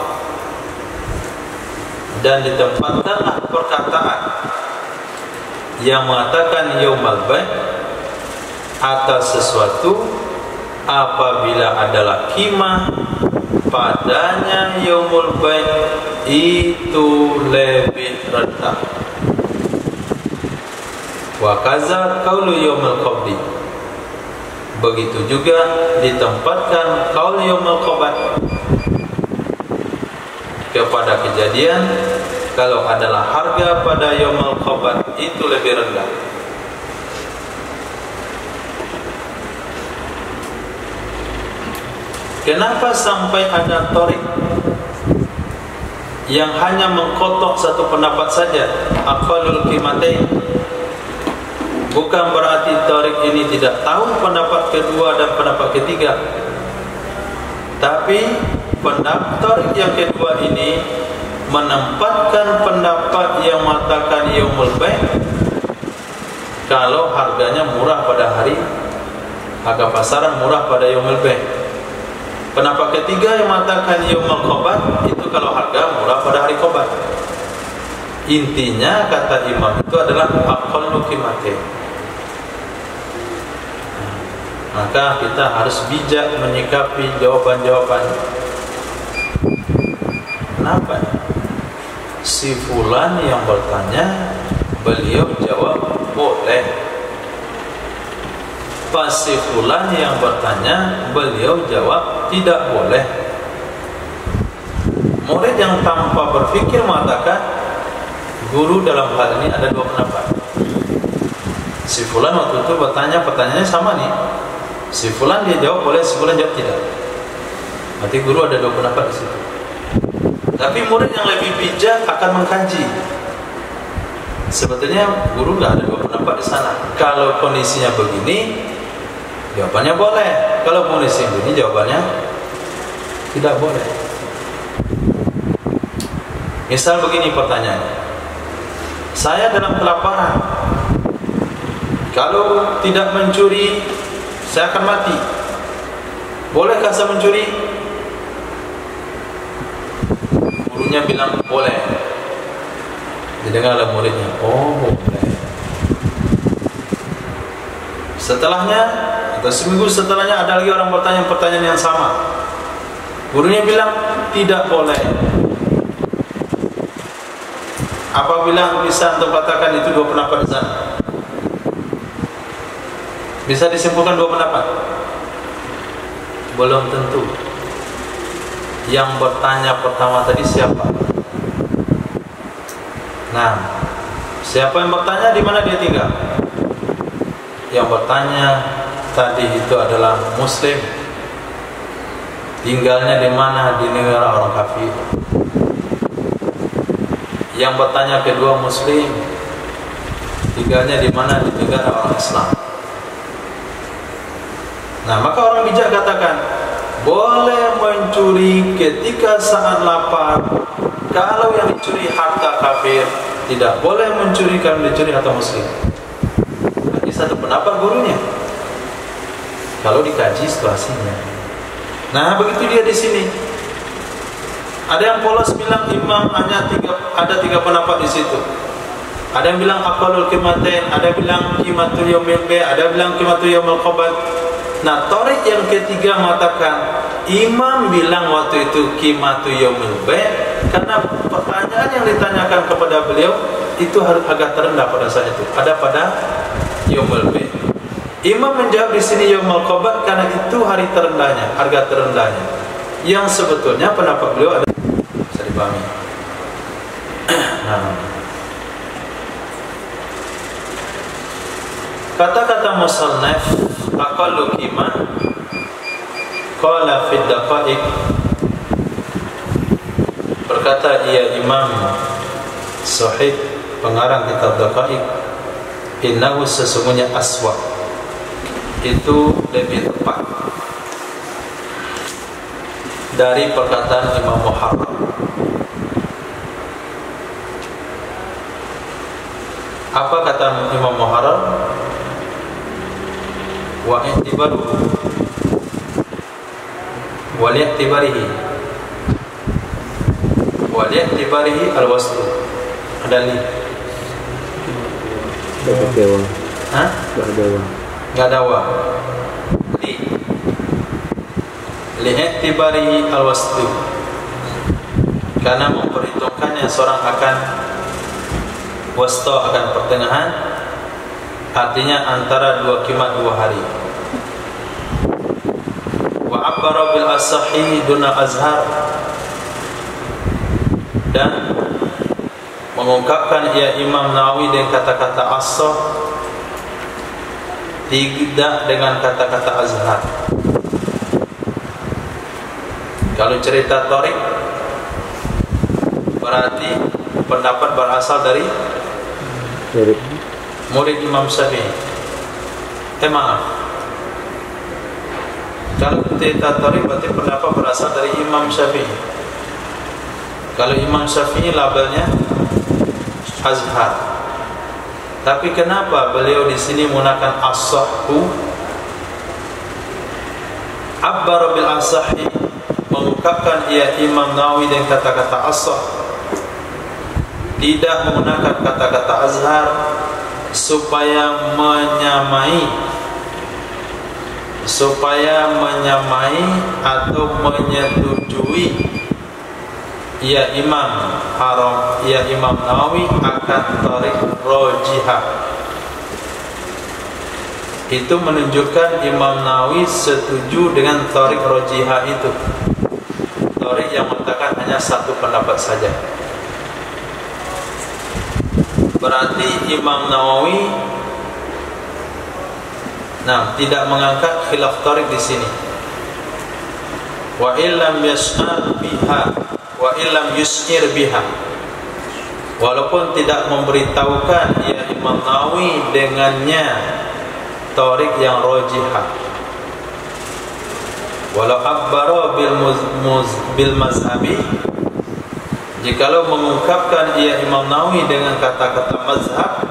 dan ditempatkanlah perkataan yang mengatakan yaumal bai' atas sesuatu apabila adalah qimah padanya yaumul bai' itu lebih rendah. Wa kaza qaulu yaumul qabdi, begitu juga ditempatkan qaul yaumul qabd kepada kejadian kalau adalah harga pada yaumul qabd itu lebih rendah. Kenapa sampai ada tarik yang hanya mengkotok satu pendapat saja, aqallul qimatain? Bukan berarti tarik ini tidak tahu pendapat kedua dan pendapat ketiga, tapi pendapat tarik yang kedua ini menempatkan pendapat yang mengatakan yaumul bai' kalau harganya murah pada hari harga pasaran murah pada yaumul bai'. Pendapat ketiga yang mengatakan yaumul qabd itu kalau harga murah pada hari qabd. Intinya kata imam itu adalah aqallu qimatain. Maka kita harus bijak menyikapi jawaban-jawaban. Kenapa? Si fulan yang bertanya, beliau jawab boleh. Pas si fulan yang bertanya, beliau jawab tidak boleh. Murid yang tanpa berfikir mengatakan guru dalam hal ini ada dua pendapat. Si fulan waktu itu bertanya, pertanyaannya sama nih. Si fulan dia jawab boleh, si fulan jawab tidak. Berarti guru ada dua pendapat di situ. Tapi murid yang lebih bijak akan mengkaji. Sebetulnya guru nggak ada dua pendapat di sana. Kalau kondisinya begini, jawabannya boleh. Kalau kondisi begini, jawabannya tidak boleh. Misal begini pertanyaannya, saya dalam kelaparan, kalau tidak mencuri saya akan mati. Bolehkah saya mencuri? Gurunya bilang boleh. Didengarlah muridnya, oh boleh. Setelahnya atau seminggu setelahnya ada lagi orang bertanya pertanyaan yang sama. Gurunya bilang tidak boleh. Apabila bisa untuk katakan itu dua pendapat di sana? Bisa disimpulkan dua pendapat? Belum tentu. Yang bertanya pertama tadi siapa? Nah, siapa yang bertanya, di mana dia tinggal? Yang bertanya tadi itu adalah Muslim. Tinggalnya di mana? Di negara orang kafir. Yang bertanya kedua Muslim. Tinggalnya di mana? Di negara orang Islam. Nah, maka orang bijak katakan boleh mencuri ketika saat lapar kalau yang dicuri harta kafir, tidak boleh mencuri kalau dicuri harta muslim. Ini satu pendapat gurunya kalau dikaji situasinya. Nah, begitu dia di sini. Ada yang polos bilang imam hanya ada tiga pendapat di situ. Ada yang bilang aqallul qimatain, ada yang bilang qimatul yaumil bai', ada yang bilang qimatul yaumil qabd. Nah, tarik yang ketiga mengatakan imam bilang waktu itu qimatu yaumil bai' karena pertanyaan yang ditanyakan kepada beliau itu harus agak terendah pada saat itu. Ada pada yaumil bai'. Imam menjawab di sini yaumul qabd karena itu hari terendahnya, harga terendahnya. Yang sebetulnya pendapat beliau ada bisa dipahami. Nah, kata-kata musannaf aqallu qimah qala fi daqaiq, berkata ia Imam Sahih pengarang kitab Daqaiq, innahu sesungguhnya aswab itu lebih tepat dari perkataan Imam Muhammad. Apa kata Imam Muharrar? Wa i'tibaruhu wa li'tibarihi al-waslu. Ada li? Dapat dewa. Hah? Gak ada wa. Gak ada wa. Li'tibarihi al-waslu, karena memperhitungkannya seorang akan wasta, akan pertengahan, artinya antara dua kimat 2 hari. Wa abbara bil asahi duna azhar, dan mengungkapkan ia Imam Nawawi dengan kata-kata asah, tidak dengan kata-kata azhar. Kalau cerita Thoriq berarti pendapat berasal dari murid Imam Syafi'i. Maaf, kalau cerita Thoriq berarti pendapat berasal dari Imam Syafi'i. Kalau Imam Syafi'i labelnya azhar. Tapi kenapa beliau di sini menggunakan as-sahhu? Abbar bil asahi, mengungkapkan ia Imam Nawawi dengan kata-kata asah, tidak menggunakan kata-kata azhar, supaya menyamai atau menyetujui ia Imam Nawawi akan thariq rajihah. Itu menunjukkan Imam Nawawi setuju dengan thariq rajihah itu, thariq yang mengatakan hanya satu pendapat saja. Berarti Imam Nawawi tidak mengangkat khilaf thariq di sini. Wa illam yash'ar biha wa illam yus'ir biha, walaupun tidak memberitahukan ya Imam Nawawi dengannya thariq yang rajihah. Walau abbara bil mazhabi, jikalau mengungkapkan ia Imam Nawawi dengan kata-kata mazhab,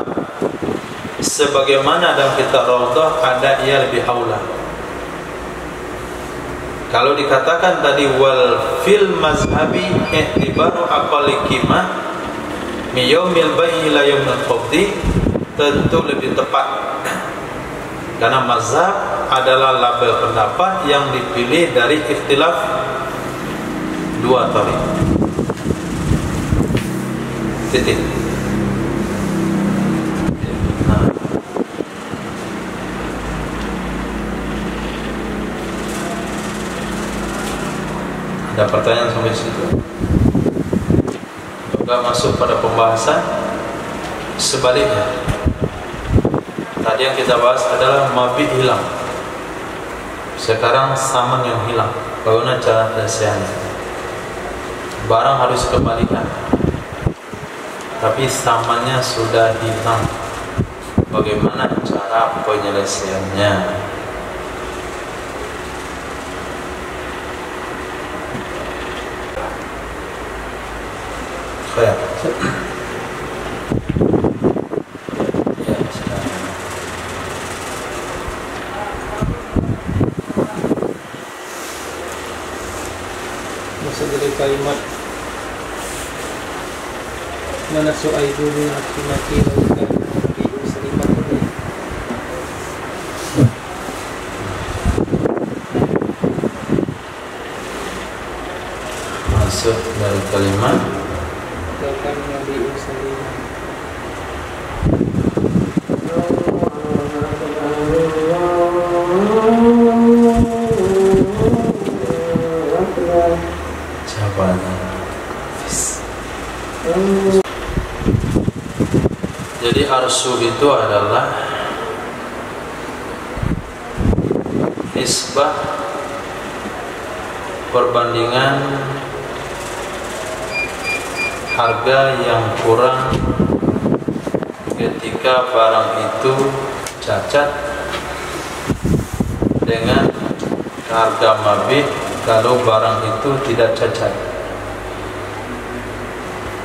sebagaimana dalam kitab Rawdah ada ia lebih aula. Kalau dikatakan tadi wal fil mazhabi i'tibaru aqalli qimah mi yaumil bai'i ila yaumil qabdi, tentu lebih tepat, karena mazhab adalah label pendapat yang dipilih dari ikhtilaf dua thariq. Titik. Ada pertanyaan sampai situ? Juga masuk pada pembahasan sebaliknya. Tadi yang kita bahas adalah mabit hilang. Sekarang saman yang hilang. Bagaimana cara penyelesaiannya? Barang harus kembalikan, tapi samannya sudah hilang. Bagaimana cara penyelesaiannya? Ya, masuk dari kalimat mana su'aidu min akimati laukan bi'u selimat ini. Masuk dari kalimat laukan bi'u selimat. Jadi arsu itu adalah nisbah perbandingan harga yang kurang ketika barang itu cacat dengan harga mabih kalau barang itu tidak cacat.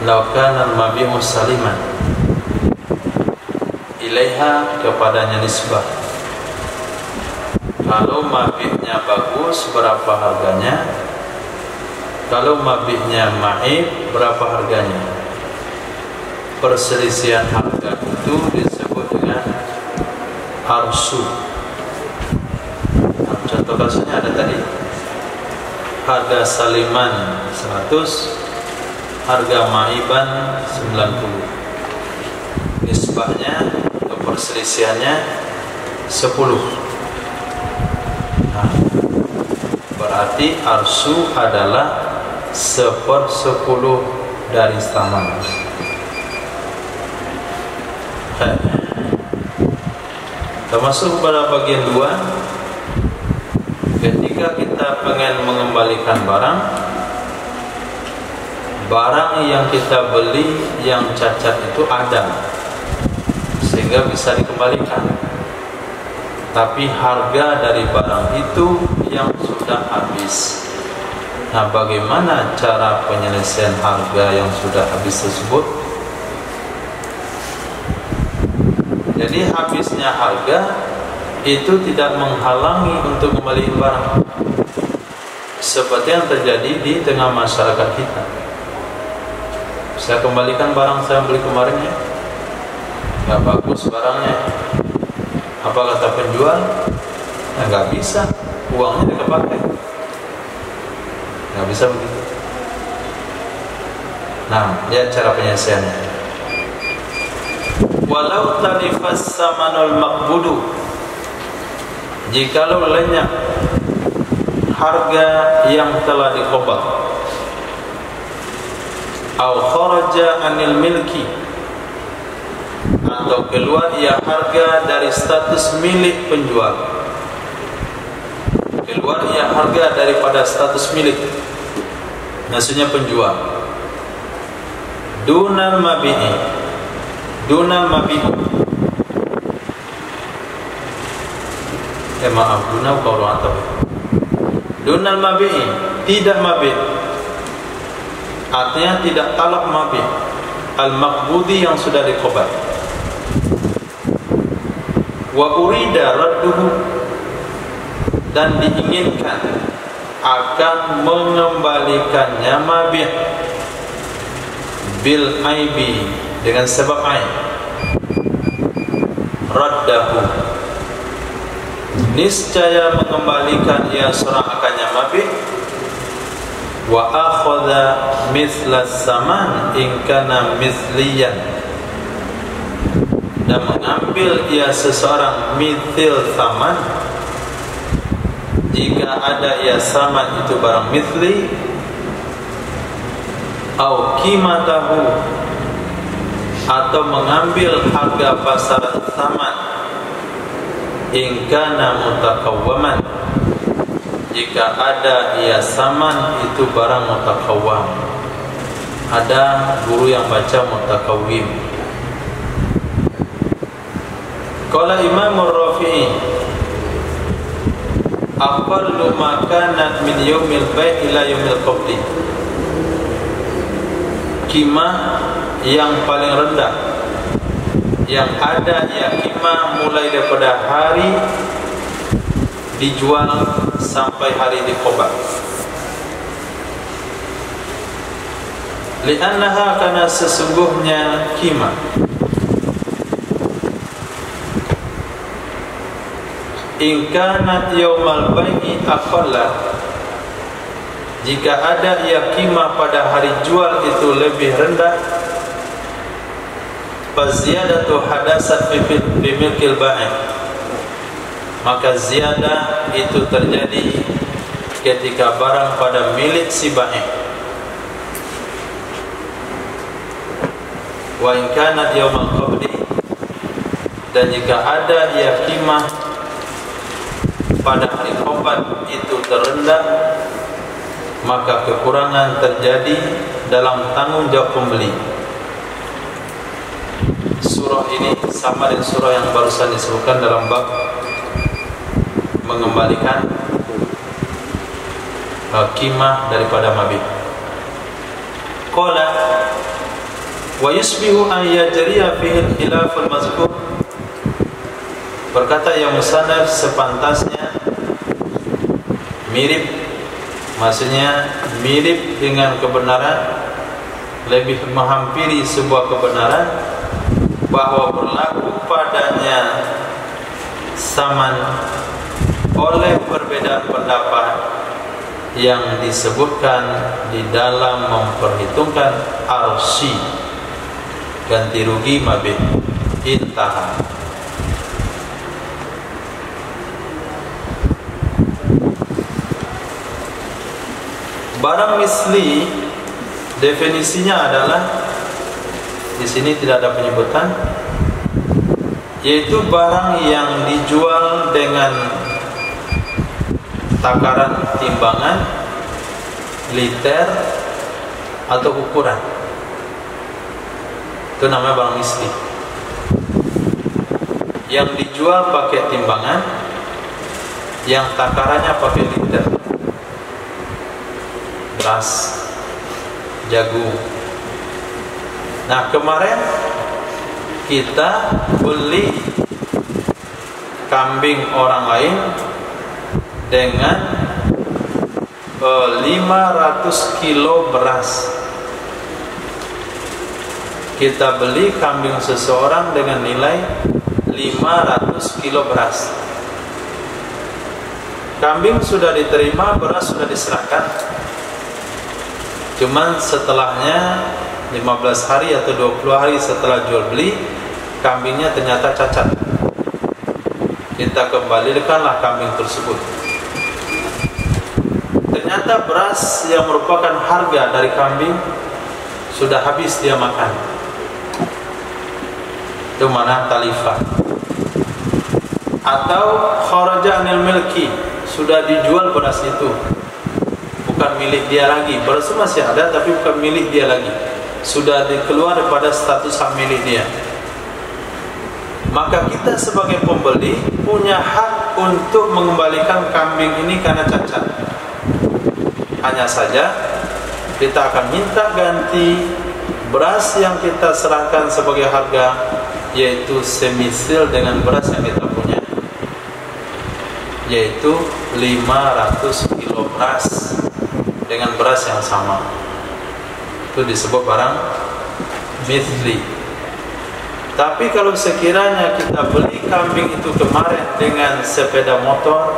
Law kana al-mabi'u saliman, ilaiha, kepadanya nisbah. Kalau mabihnya bagus, berapa harganya? Kalau mabihnya maib, berapa harganya? Perselisihan harga itu disebut dengan arsu. Nah, contoh kasusnya ada tadi, harga saliman 100, harga maiban 90. Nisbahnya atau perselisihannya 10. Nah, berarti arsu adalah 1/10 dari saman. Termasuk pada bagian 2, ketika kita pengen mengembalikan barang yang kita beli yang cacat itu ada, sehingga bisa dikembalikan. Tapi harga dari barang itu yang sudah habis. Nah, bagaimana cara penyelesaian harga yang sudah habis tersebut? Jadi habisnya harga itu tidak menghalangi untuk kembali barang, seperti yang terjadi di tengah masyarakat kita. Saya kembalikan barang saya beli kemarin ya, nggak bagus barangnya. Apa kata penjual? Nah, nggak bisa, uangnya tidak pakai. Nggak bisa begitu. Nah, ya cara penyelesaiannya. Walau talifas samanul maqbudu, jikalau lenyap harga yang telah dikobat, au kharaja anil milki, atau keluar ia harga dari status milik penjual, keluar ia harga daripada status milik, maksudnya penjual. Dunal mabi'i, dunal mabi'i, maaf, dunal kalau atau dunal mabi'i, tidak mabi', artinya tidak talak mabi', al-maqbudi yang sudah dikobat. Wa urida radduhu, dan diinginkan akan mengembalikannya mabi' bil aibi, dengan sebab aib. Raddahu, niscaya mengembalikan ia seorang akannya mabi'. Wa akhadha mithla saman in kana mithliyan, dan mengambil ia seseorang mithil saman, jika ada ia saman itu barang mithli, au qimatahu, atau mengambil harga pasaran saman, in kana mutakawwaman, jika ada ia saman itu barang mutakawwam. Ada guru yang baca mutakawwim. Qala Imam Ar-Rafi'i, aqallu ma kanat min yaumil bai' ila yaumil qabdi, qimah yang paling rendah yang ada ya qimah mulai daripada hari dijual sampai hari dikobat. Li'annaha, karena sesungguhnya qimah in kanat yaumal bai'i aqalla, jika ada ia qimah pada hari jual itu lebih rendah, faziyadatu hadasat fi milkil ba'i, maka ziyadah itu terjadi ketika barang pada milik si ba'i. Wa in kanat yaumal qabdi, dan jika ada ia qimah pada hari qobat itu terendah, maka kekurangan terjadi dalam tanggung jawab pembeli. Surah ini sama dengan surah yang barusan disebutkan dalam bab mengembalikan qimah daripada mabit. Qala wa yusbihu an yajriya fihi al-khilaf al-mazkur Berkata yang musannaf sepantasnya mirip, maksudnya mirip dengan kebenaran, lebih menghampiri sebuah kebenaran, bahwa berlaku padanya saman oleh perbedaan pendapat yang disebutkan di dalam memperhitungkan arsi ganti rugi mabih. Intaha. Barang misli definisinya adalah, di sini tidak ada penyebutan, yaitu barang yang dijual dengan takaran timbangan, liter atau ukuran. Itu namanya barang misli. Yang dijual pakai timbangan, yang takarannya pakai liter. Beras, jagung. Nah, kemarin kita beli kambing orang lain dengan 500 kilo beras. Kita beli kambing seseorang dengan nilai 500 kilo beras. Kambing sudah diterima, beras sudah diserahkan. Cuman setelahnya 15 hari atau 20 hari setelah jual beli, kambingnya ternyata cacat. Kita kembalikanlah kambing tersebut. Ternyata beras yang merupakan harga dari kambing sudah habis dia makan. Itu mana talifah. Atau kharaja anil milki, sudah dijual beras itu, bukan milik dia lagi. Beras masih ada tapi bukan milik dia lagi, sudah dikeluar daripada status hak milik dia. Maka kita sebagai pembeli punya hak untuk mengembalikan kambing ini karena cacat. Hanya saja kita akan minta ganti beras yang kita serahkan sebagai harga, yaitu semisil dengan beras yang kita punya, yaitu 500 kilo beras dengan beras yang sama. Itu disebut barang mithli. Tapi kalau sekiranya kita beli kambing itu kemarin dengan sepeda motor,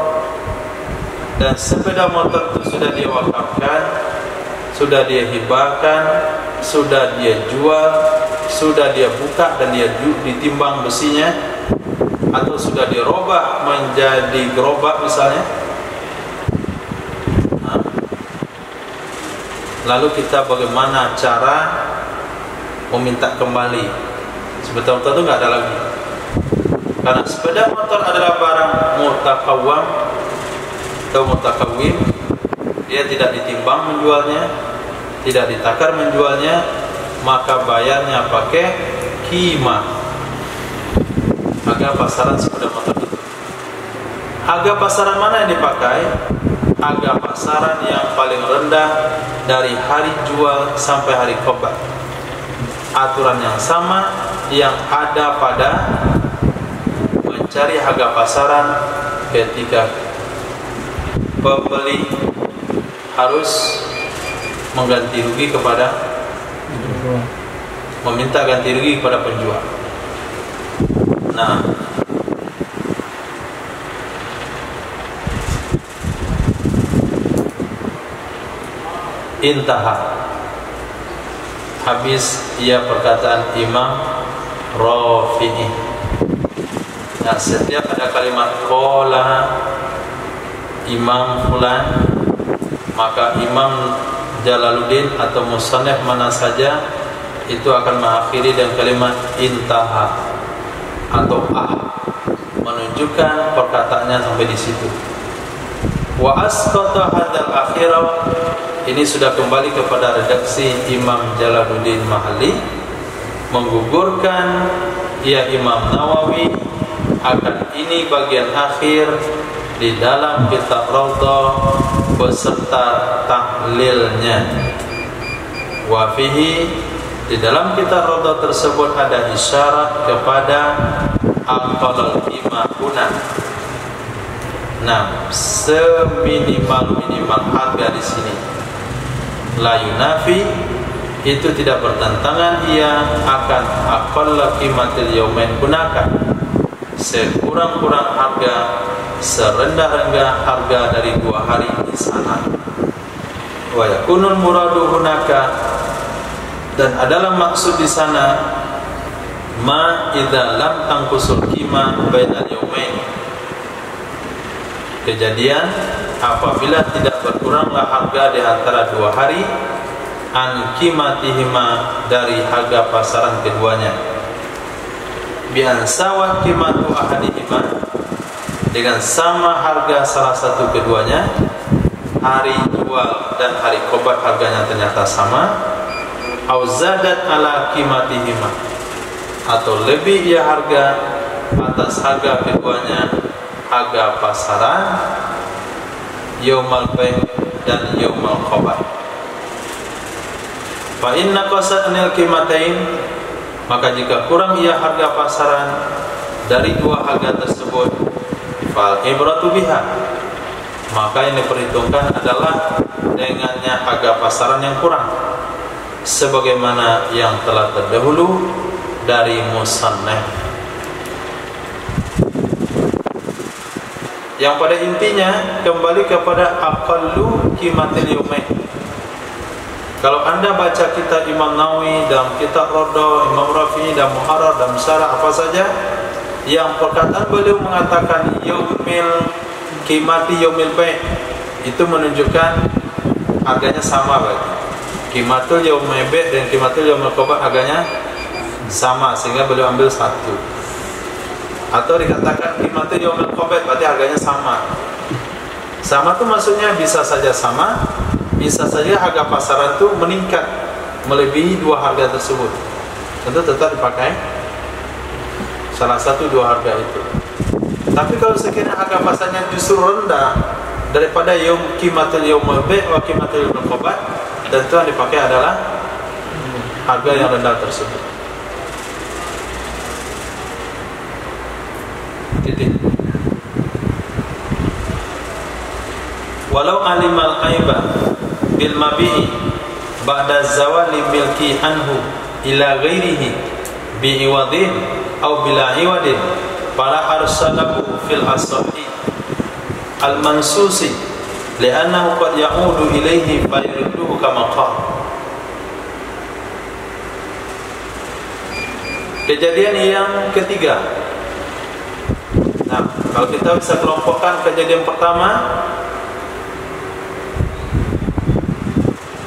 dan sepeda motor itu sudah dia wakafkan, sudah dia hibahkan, sudah dia jual, sudah dia buka dan dia ditimbang besinya, atau sudah dirobah menjadi gerobak misalnya, lalu kita bagaimana cara meminta kembali? Sebetulnya itu nggak ada lagi, karena sepeda motor adalah barang mutakawam atau mutakawim. Dia tidak ditimbang menjualnya, tidak ditakar menjualnya, maka bayarnya pakai qimah, harga pasaran sepeda motor itu. Harga pasaran mana yang dipakai? Harga pasaran yang paling rendah dari hari jual sampai hari qobat. Aturan yang sama yang ada pada mencari harga pasaran ketika pembeli harus mengganti rugi kepada, meminta ganti rugi kepada penjual. Nah, intaha, habis ia perkataan Imam Rafi'i. Nah, setiap ada kalimat qala Imam fulan, maka Imam Jalaluddin atau musannaf mana saja itu akan mengakhiri dengan kalimat intaha atau menunjukkan perkataannya sampai di situ. Wa asqata hadzal akhirah, ini sudah kembali kepada redaksi Imam Jalaluddin Mahalli, menggugurkan ya Imam Nawawi akan ini bagian akhir di dalam kitab Raudhah beserta tahlilnya. Wa fihi, di dalam kitab Raudhah tersebut ada isyarat kepada aqallal qimah guna. Nah, seminimal harga di sini la yunafi, itu tidak bertentangan ia akan aqalla qimatil yaumain gunakan, sekurang-kurang harga, serendah-rendah harga dari 2 hari di sana. Wa yakunul muradu hunaka, dan adalah maksud di sana ma idza lam tangkusul qimah bainal yaumain, kejadian apabila tidak berkuranglah harga di antara 2 hari an qimatihima, dari harga pasaran keduanya, bi ansawa qimatu ahadihima, dengan sama harga salah satu keduanya, hari jual dan hari qobat harganya ternyata sama, au zadat ala qimatihima, atau lebih ia harga atas harga keduanya, harga pasaran yaumal bai' dan yaumal qobat. Fa inna qasadnil qimatain, maka jika kurang ia harga pasaran dari 2 harga tersebut, fal ibratu biha, maka yang diperhitungkan adalah dengannya harga pasaran yang kurang, sebagaimana yang telah terdahulu dari musannaf. Yang pada intinya kembali kepada aqallu qimatil yaumain. Kalau Anda baca kitab Imam Nawawi, dalam kitab Rodo, Imam Rafi'i, dan Muharrar, dan Syarah apa saja, yang perkataan beliau mengatakan yaumil qimati yaumil bai', itu menunjukkan harganya sama berarti. Qimatul yaumil bai' dan qimatul yaumil qobat harganya sama, sehingga beliau ambil satu. Atau dikatakan qimatul yaumil qobat berarti harganya sama. Sama itu maksudnya bisa saja sama, bisa saja harga pasaran itu meningkat melebihi 2 harga tersebut, tentu tetap dipakai salah satu 2 harga itu. Tapi kalau sekiranya harga pasarnya justru rendah daripada qimatul yaumil bai' wa qimatul yaumil qobat, tentu yang dipakai adalah harga yang rendah tersebut. Titik. Walau alimal aiba bil mabi'i ba'da zawali milki anhu ila ghairihi bi iwadin aw bila iwadin, fala arsalahu fil asahi al mansusi li'annahu qad ya'udu ilaihi fa yurduhu kama qala. Kejadian yang ketiga. Nah, kalau kita bisa kelompokkan kejadian pertama,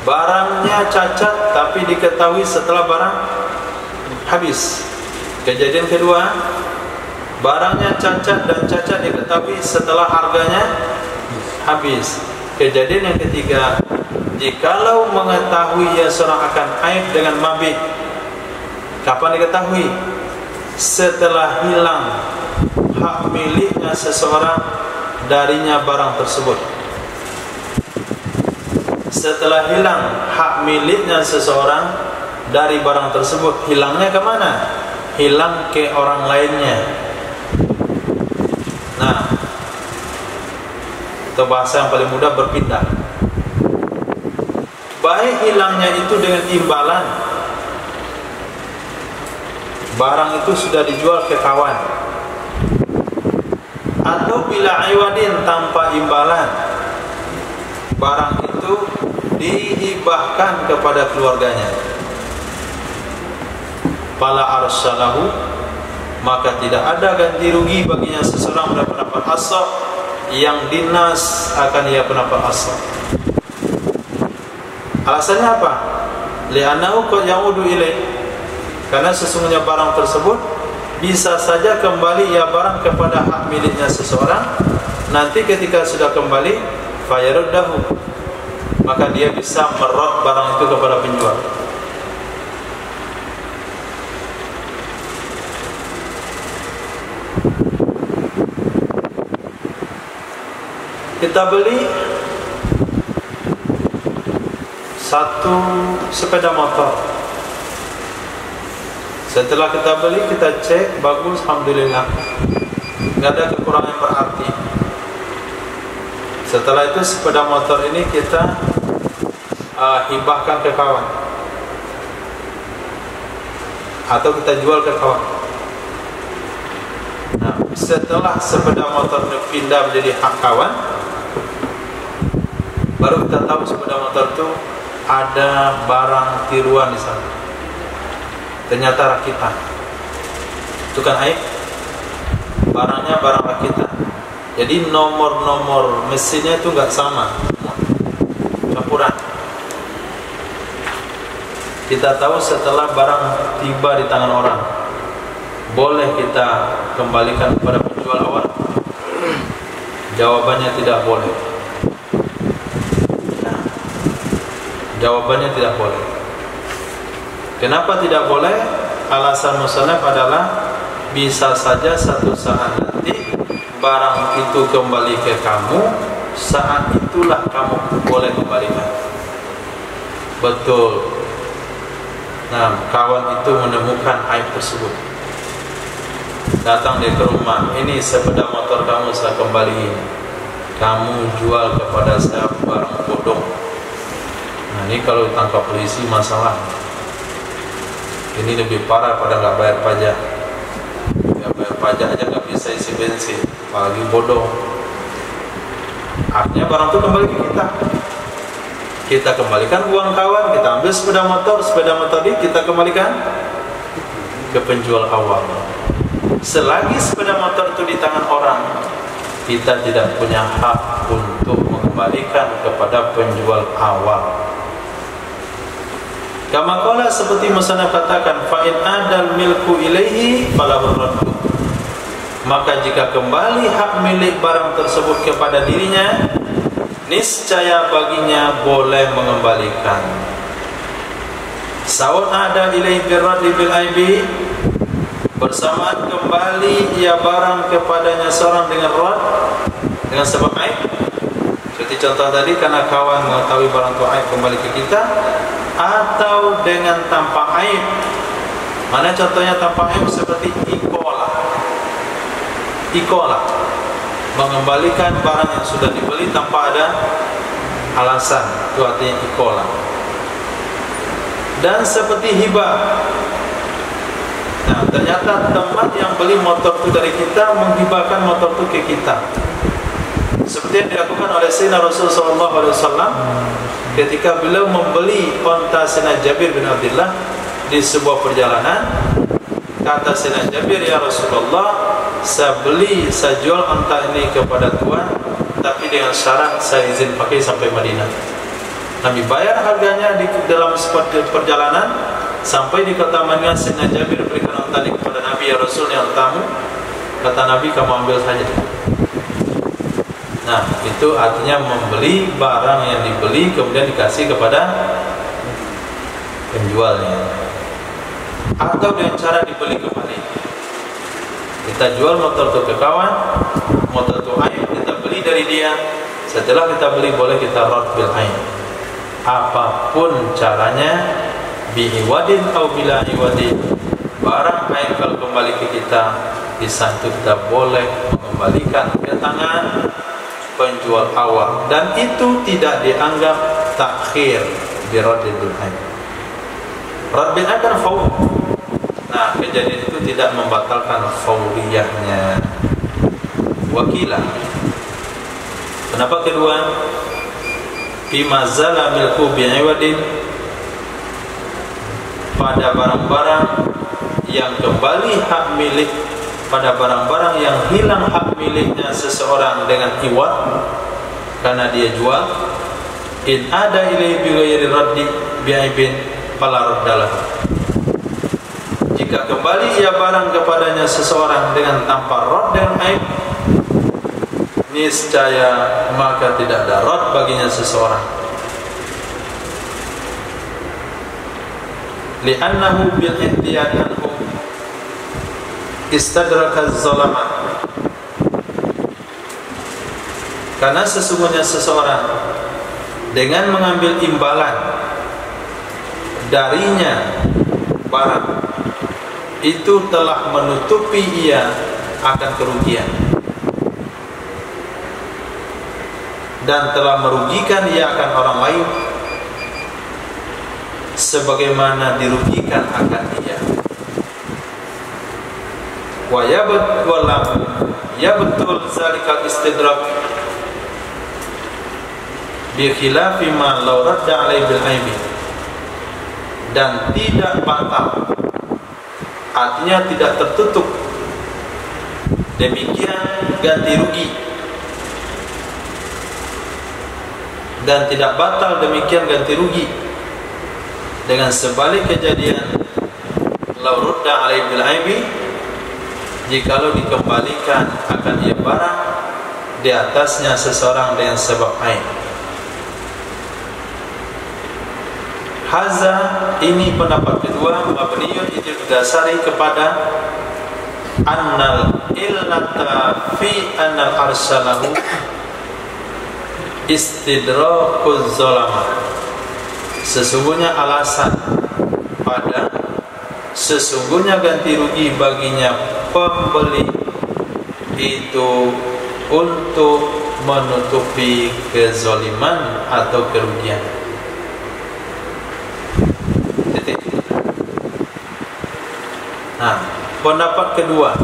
barangnya cacat tapi diketahui setelah barang habis. Kejadian kedua, barangnya cacat dan cacat diketahui setelah harganya habis. Kejadian yang ketiga, jikalau mengetahui ya seorang akan aib dengan mabih, kapan diketahui? Setelah hilang hak miliknya seseorang darinya barang tersebut. Setelah hilang hak miliknya seseorang dari barang tersebut, hilangnya kemana? Hilang ke orang lainnya. Nah, itu bahasa yang paling mudah, berpindah. Baik hilangnya itu dengan imbalan, barang itu sudah dijual ke kawan, atau bila iwadin, tanpa imbalan, barang itu dihibahkan kepada keluarganya, fala arsalahu, maka tidak ada ganti rugi baginya seseorang mendapat asal yang dinas akan ia pendapat asal. Alasannya apa? Li'annahu qad ya'udu ilaih, karena sesungguhnya barang tersebut bisa saja kembali ia barang kepada hak miliknya seseorang. Nanti ketika sudah kembali, fayaruddahu, maka dia bisa merot barang itu kepada penjual. Kita beli satu sepeda motor, Setelah kita beli, kita cek, bagus, alhamdulillah, nggak ada kekurangan berarti. Setelah itu sepeda motor ini kita hibahkan ke kawan, atau kita jual ke kawan. Nah, setelah sepeda motor pindah menjadi hak kawan, baru kita tahu sepeda motor itu ada barang tiruan di sana. Ternyata rakitan. Itu kan aib. Barangnya barang rakitan. Jadi nomor-nomor mesinnya itu enggak sama, campuran. Kita tahu setelah barang tiba di tangan orang, boleh kita kembalikan kepada penjual awal? Jawabannya tidak boleh. Nah, jawabannya tidak boleh. Kenapa tidak boleh? Alasan musannaf adalah bisa saja satu saat nanti barang itu kembali ke kamu, saat itulah kamu boleh kembalikan. Betul. Nah, kawan itu menemukan aib tersebut, datang dia ke rumah, ini sepeda motor kamu saya kembaliin, kamu jual kepada saya barang bodong. Nah, ini kalau ditangkap polisi masalah. Ini lebih parah pada nggak bayar pajak. Nggak bayar pajak aja nggak bisa isi bensin, apalagi bodong. Akhirnya barang itu kembali ke kita. Kita kembalikan uang kawan, kita ambil sepeda motor ini kita kembalikan ke penjual awal. Selagi sepeda motor itu di tangan orang, kita tidak punya hak untuk mengembalikan kepada penjual awal. Kama qala, seperti musannaf katakan, fa in adal milku ilaihi fala raddu. Maka jika kembali hak milik barang tersebut kepada dirinya, niscaya baginya boleh mengembalikan. Sawan ada ilaihi birraddi bil aibi, bersamaan kembali ia barang kepadanya seorang dengan rad, dengan sebab aib. Seperti contoh tadi, karena kawan mengetahui barang itu aib kembali ke kita, atau dengan tanpa aib. Mana contohnya tanpa aib? Seperti ikola, mengembalikan barang yang sudah dibeli tanpa ada alasan, itu artinya ikola. Dan seperti hibah. Nah, ternyata teman yang beli motor itu dari kita menghibahkan motor itu ke kita, seperti yang dilakukan oleh Sayyidina Rasulullah SAW ketika beliau membeli onta Sayyidina Jabir bin Abdullah di sebuah perjalanan. Kata Sayyidina Jabir, ya Rasulullah, saya jual onta ini kepada Tuhan, tapi dengan syarat saya izin pakai sampai Madinah. Nabi bayar harganya di dalam perjalanan sampai di kota Madinah. Sayyidina Jabir berikan onta ini kepada Nabi, ya Rasul, ini ontamu. Kata Nabi, kamu ambil saja. Nah, itu artinya membeli barang yang dibeli kemudian dikasih kepada penjualnya. Atau dengan cara dibeli kembali. Kita jual motor itu ke kawan, motor itu aib, kita beli dari dia. Setelah kita beli, boleh kita rad bil aib. Apapun caranya, bi'iwadin atau bila iwadin, barang aib kalau kembali ke kita, di saat itu kita boleh mengembalikan ke tangan penjual awal, dan itu tidak dianggap takhir bi radil aib. Rad bil aib kan faur. Nah, kejadian itu tidak membatalkan fauriyahnya. Wakilah. Kenapa kedua? Bima zala milku bi'iwadin, pada barang-barang yang kembali hak milik, pada barang-barang yang hilang hak miliknya seseorang dengan iwad, karena dia jual. In ada ilai bi ghairi raddi bi'aibin fala raddalah. Jika kembali ia barang kepadanya seseorang dengan tanpa rad dan aib, niscaya maka tidak ada rad baginya seseorang. Li'annahu bil ihtiyat anhu istadraka az-zalama, karena sesungguhnya seseorang dengan mengambil imbalan darinya barang, itu telah menutupi ia akan kerugian dan telah merugikan ia akan orang lain sebagaimana dirugikan akan dia. Wa yabtul zalikal istidrak bi khilafi ma law radda alaihi bil aibi, dan tidak batal, artinya tidak tertutup, demikian ganti rugi, dan tidak batal demikian ganti rugi dengan sebalik kejadian law radda alaihi bil aibi, jikalau dikembalikan akan ia barang di atasnya seseorang dengan sebab aib. Haza, ini pendapat kedua, mabniyun itu didasari kepada annal illata fi annal arsalahu istidrakuz zalama. Sesungguhnya alasan pada sesungguhnya ganti rugi baginya pembeli itu untuk menutupi kezaliman atau kerugian. Nah, pendapat kedua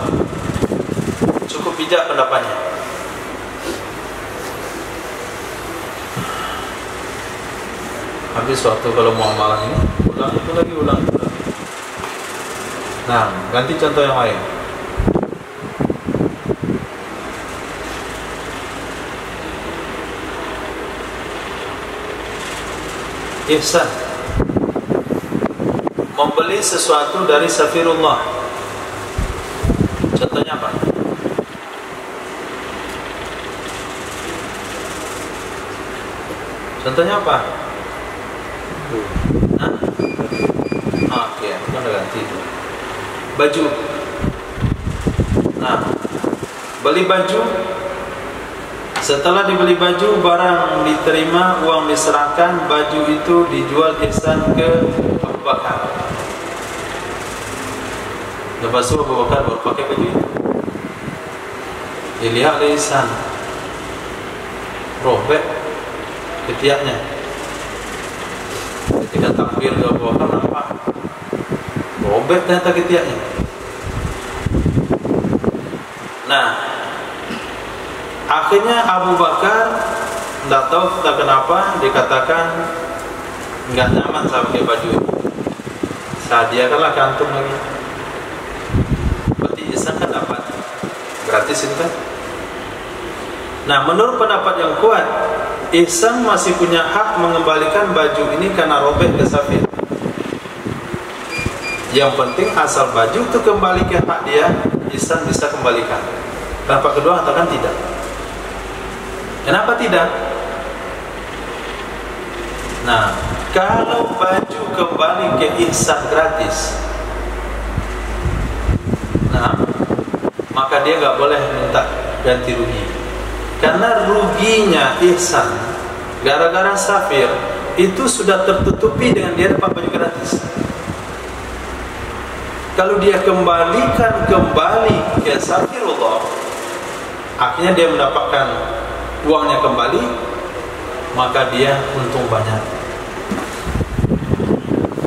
cukup bijak pendapatnya. Habis waktu kalau mau amalan ini, ulang itu lagi, ulang itu lagi. Nah, ganti contoh yang lain. Ihsan, membeli sesuatu dari Safirullah. Contohnya apa? Contohnya apa? Hah? Oke, kan udah ganti. Baju. Nah, beli baju. Setelah dibeli baju, barang diterima, uang diserahkan, baju itu dijual ihsan ke Abu Bakar. Lepas itu Abu Bakar baru pakai baju itu. Dilihat oleh ihsan, robek ketiaknya. Ketika takbir ke Abu Bakar nampak robek ternyata ketiaknya. Nah, akhirnya Abu Bakar tidak tahu entah kenapa dikatakan nggak nyaman sama pakai baju itu. Saya hadiahkanlah kantung lagi. Berarti ihsan kan dapat gratis itu kan. Nah, menurut pendapat yang kuat, ihsan masih punya hak mengembalikan baju ini karena robek ke Safir. Yang penting asal baju itu kembali ke hak dia, ihsan bisa kembalikan. Pendapat kedua katakan tidak. Kenapa tidak? Nah, kalau baju kembali ke ihsan gratis, nah, maka dia nggak boleh minta ganti rugi. Karena ruginya ihsan gara-gara Safir itu sudah tertutupi dengan dia dapat baju gratis. Kalau dia kembalikan kembali ke Safirullah, akhirnya dia mendapatkan uangnya kembali, maka dia untung banyak.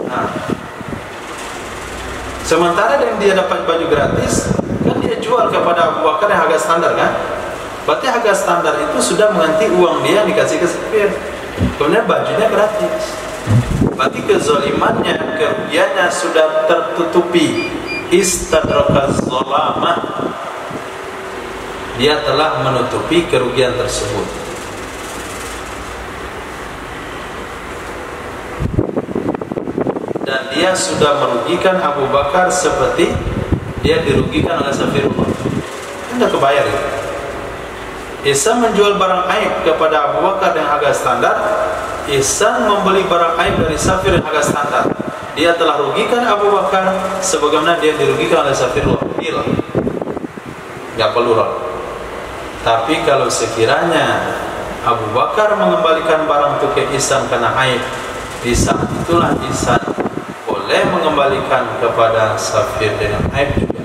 Nah, sementara yang dia dapat baju gratis, kan dia jual kepada Abu Bakar yang harga standar kan? Berarti harga standar itu sudah mengganti uang dia dikasih ke Safir. Kemudian bajunya gratis. Berarti kezalimannya, kerugiannya sudah tertutupi. Istadrakaz zalamah, dia telah menutupi kerugian tersebut. Dan dia sudah merugikan Abu Bakar seperti dia dirugikan oleh Safirullah. Anda kebayar itu. Ihsan menjual barang aib kepada Abu Bakar dengan harga standar, ihsan membeli barang aib dari Safir dengan harga standar. Dia telah rugikan Abu Bakar sebagaimana dia dirugikan oleh Safirullah. Gila. Gak perlu roh. Tapi kalau sekiranya Abu Bakar mengembalikan barang itu ke ihsan karena aib, di saat itulah ihsan boleh boleh mengembalikan kepada safir dengan aib juga.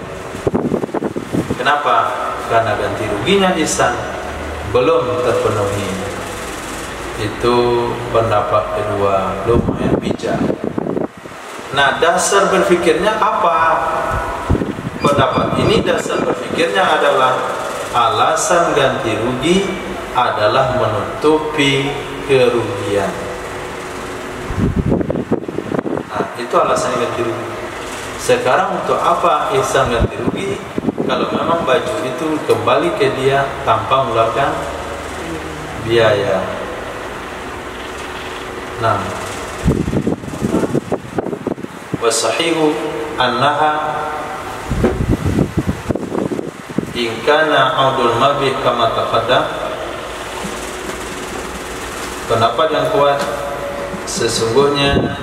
Kenapa? Karena ganti ruginya ihsan belum terpenuhi. Itu pendapat kedua, lumayan bijak. Nah, dasar berfikirnya apa? Pendapat ini dasar berfikirnya adalah alasan ganti rugi adalah menutupi kerugian. Nah, itu alasan ganti rugi. Sekarang untuk apa ihsan ganti rugi? Kalau memang baju itu kembali ke dia tanpa mengeluarkan biaya. Nah, wasahihu annaha in kana audul mabih kama taqaddam. Pendapat yang kuat sesungguhnya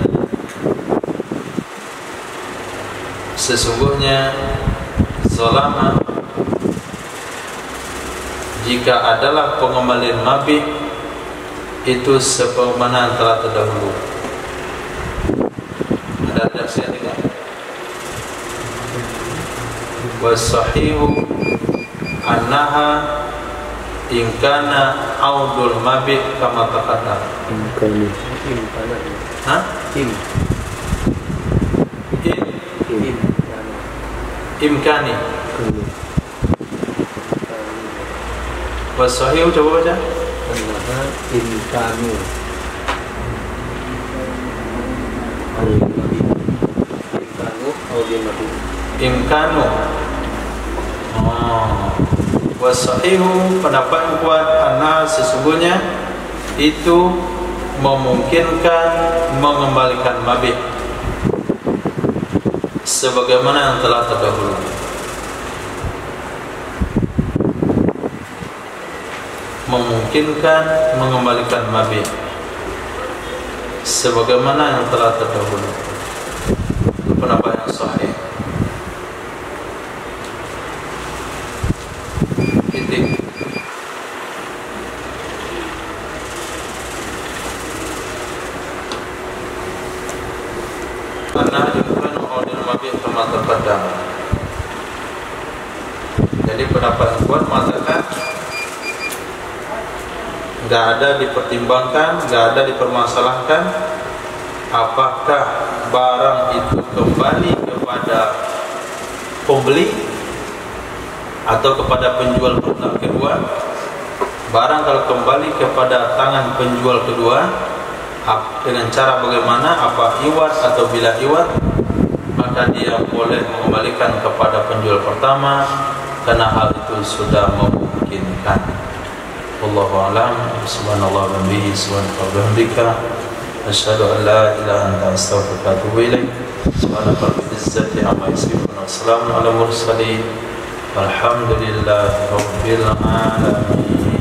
selama jika adalah pengembalian mabih itu sebagaimana yang telah terdahulu. Ada redaksi yang tidak? Wasahihu annaha in kana audul mabih kama taqaddam. Imkani. Wasahihu coba baca. Imkanu. Imkanu. Wasahihu pendapat yang kuat karena sesungguhnya itu memungkinkan mengembalikan mabih sebagaimana yang telah terdahulu. Memungkinkan mengembalikan mabih sebagaimana yang telah terdahulu. Itu pendapat yang sahih. Titik. Karena imkan audil mabih kama taqaddam. Jadi pendapat yang kuat mengatakan tidak ada dipertimbangkan, tidak ada dipermasalahkan apakah barang itu kembali kepada pembeli atau kepada penjual kedua. Barang kalau kembali kepada tangan penjual kedua dengan cara bagaimana, apa iwat atau bila iwat, maka dia boleh mengembalikan kepada penjual pertama karena hal itu sudah memungkinkan. Wallahu a'lam. Subhanallah wa bihi subhanallah wa bihamdika asyhadu an la ilaha illa anta astaghfiruka wa atubu ilaik. Subhanaka rabbil izzati amma yasifun wa salamun alal mursalin walhamdulillahi rabbil alamin.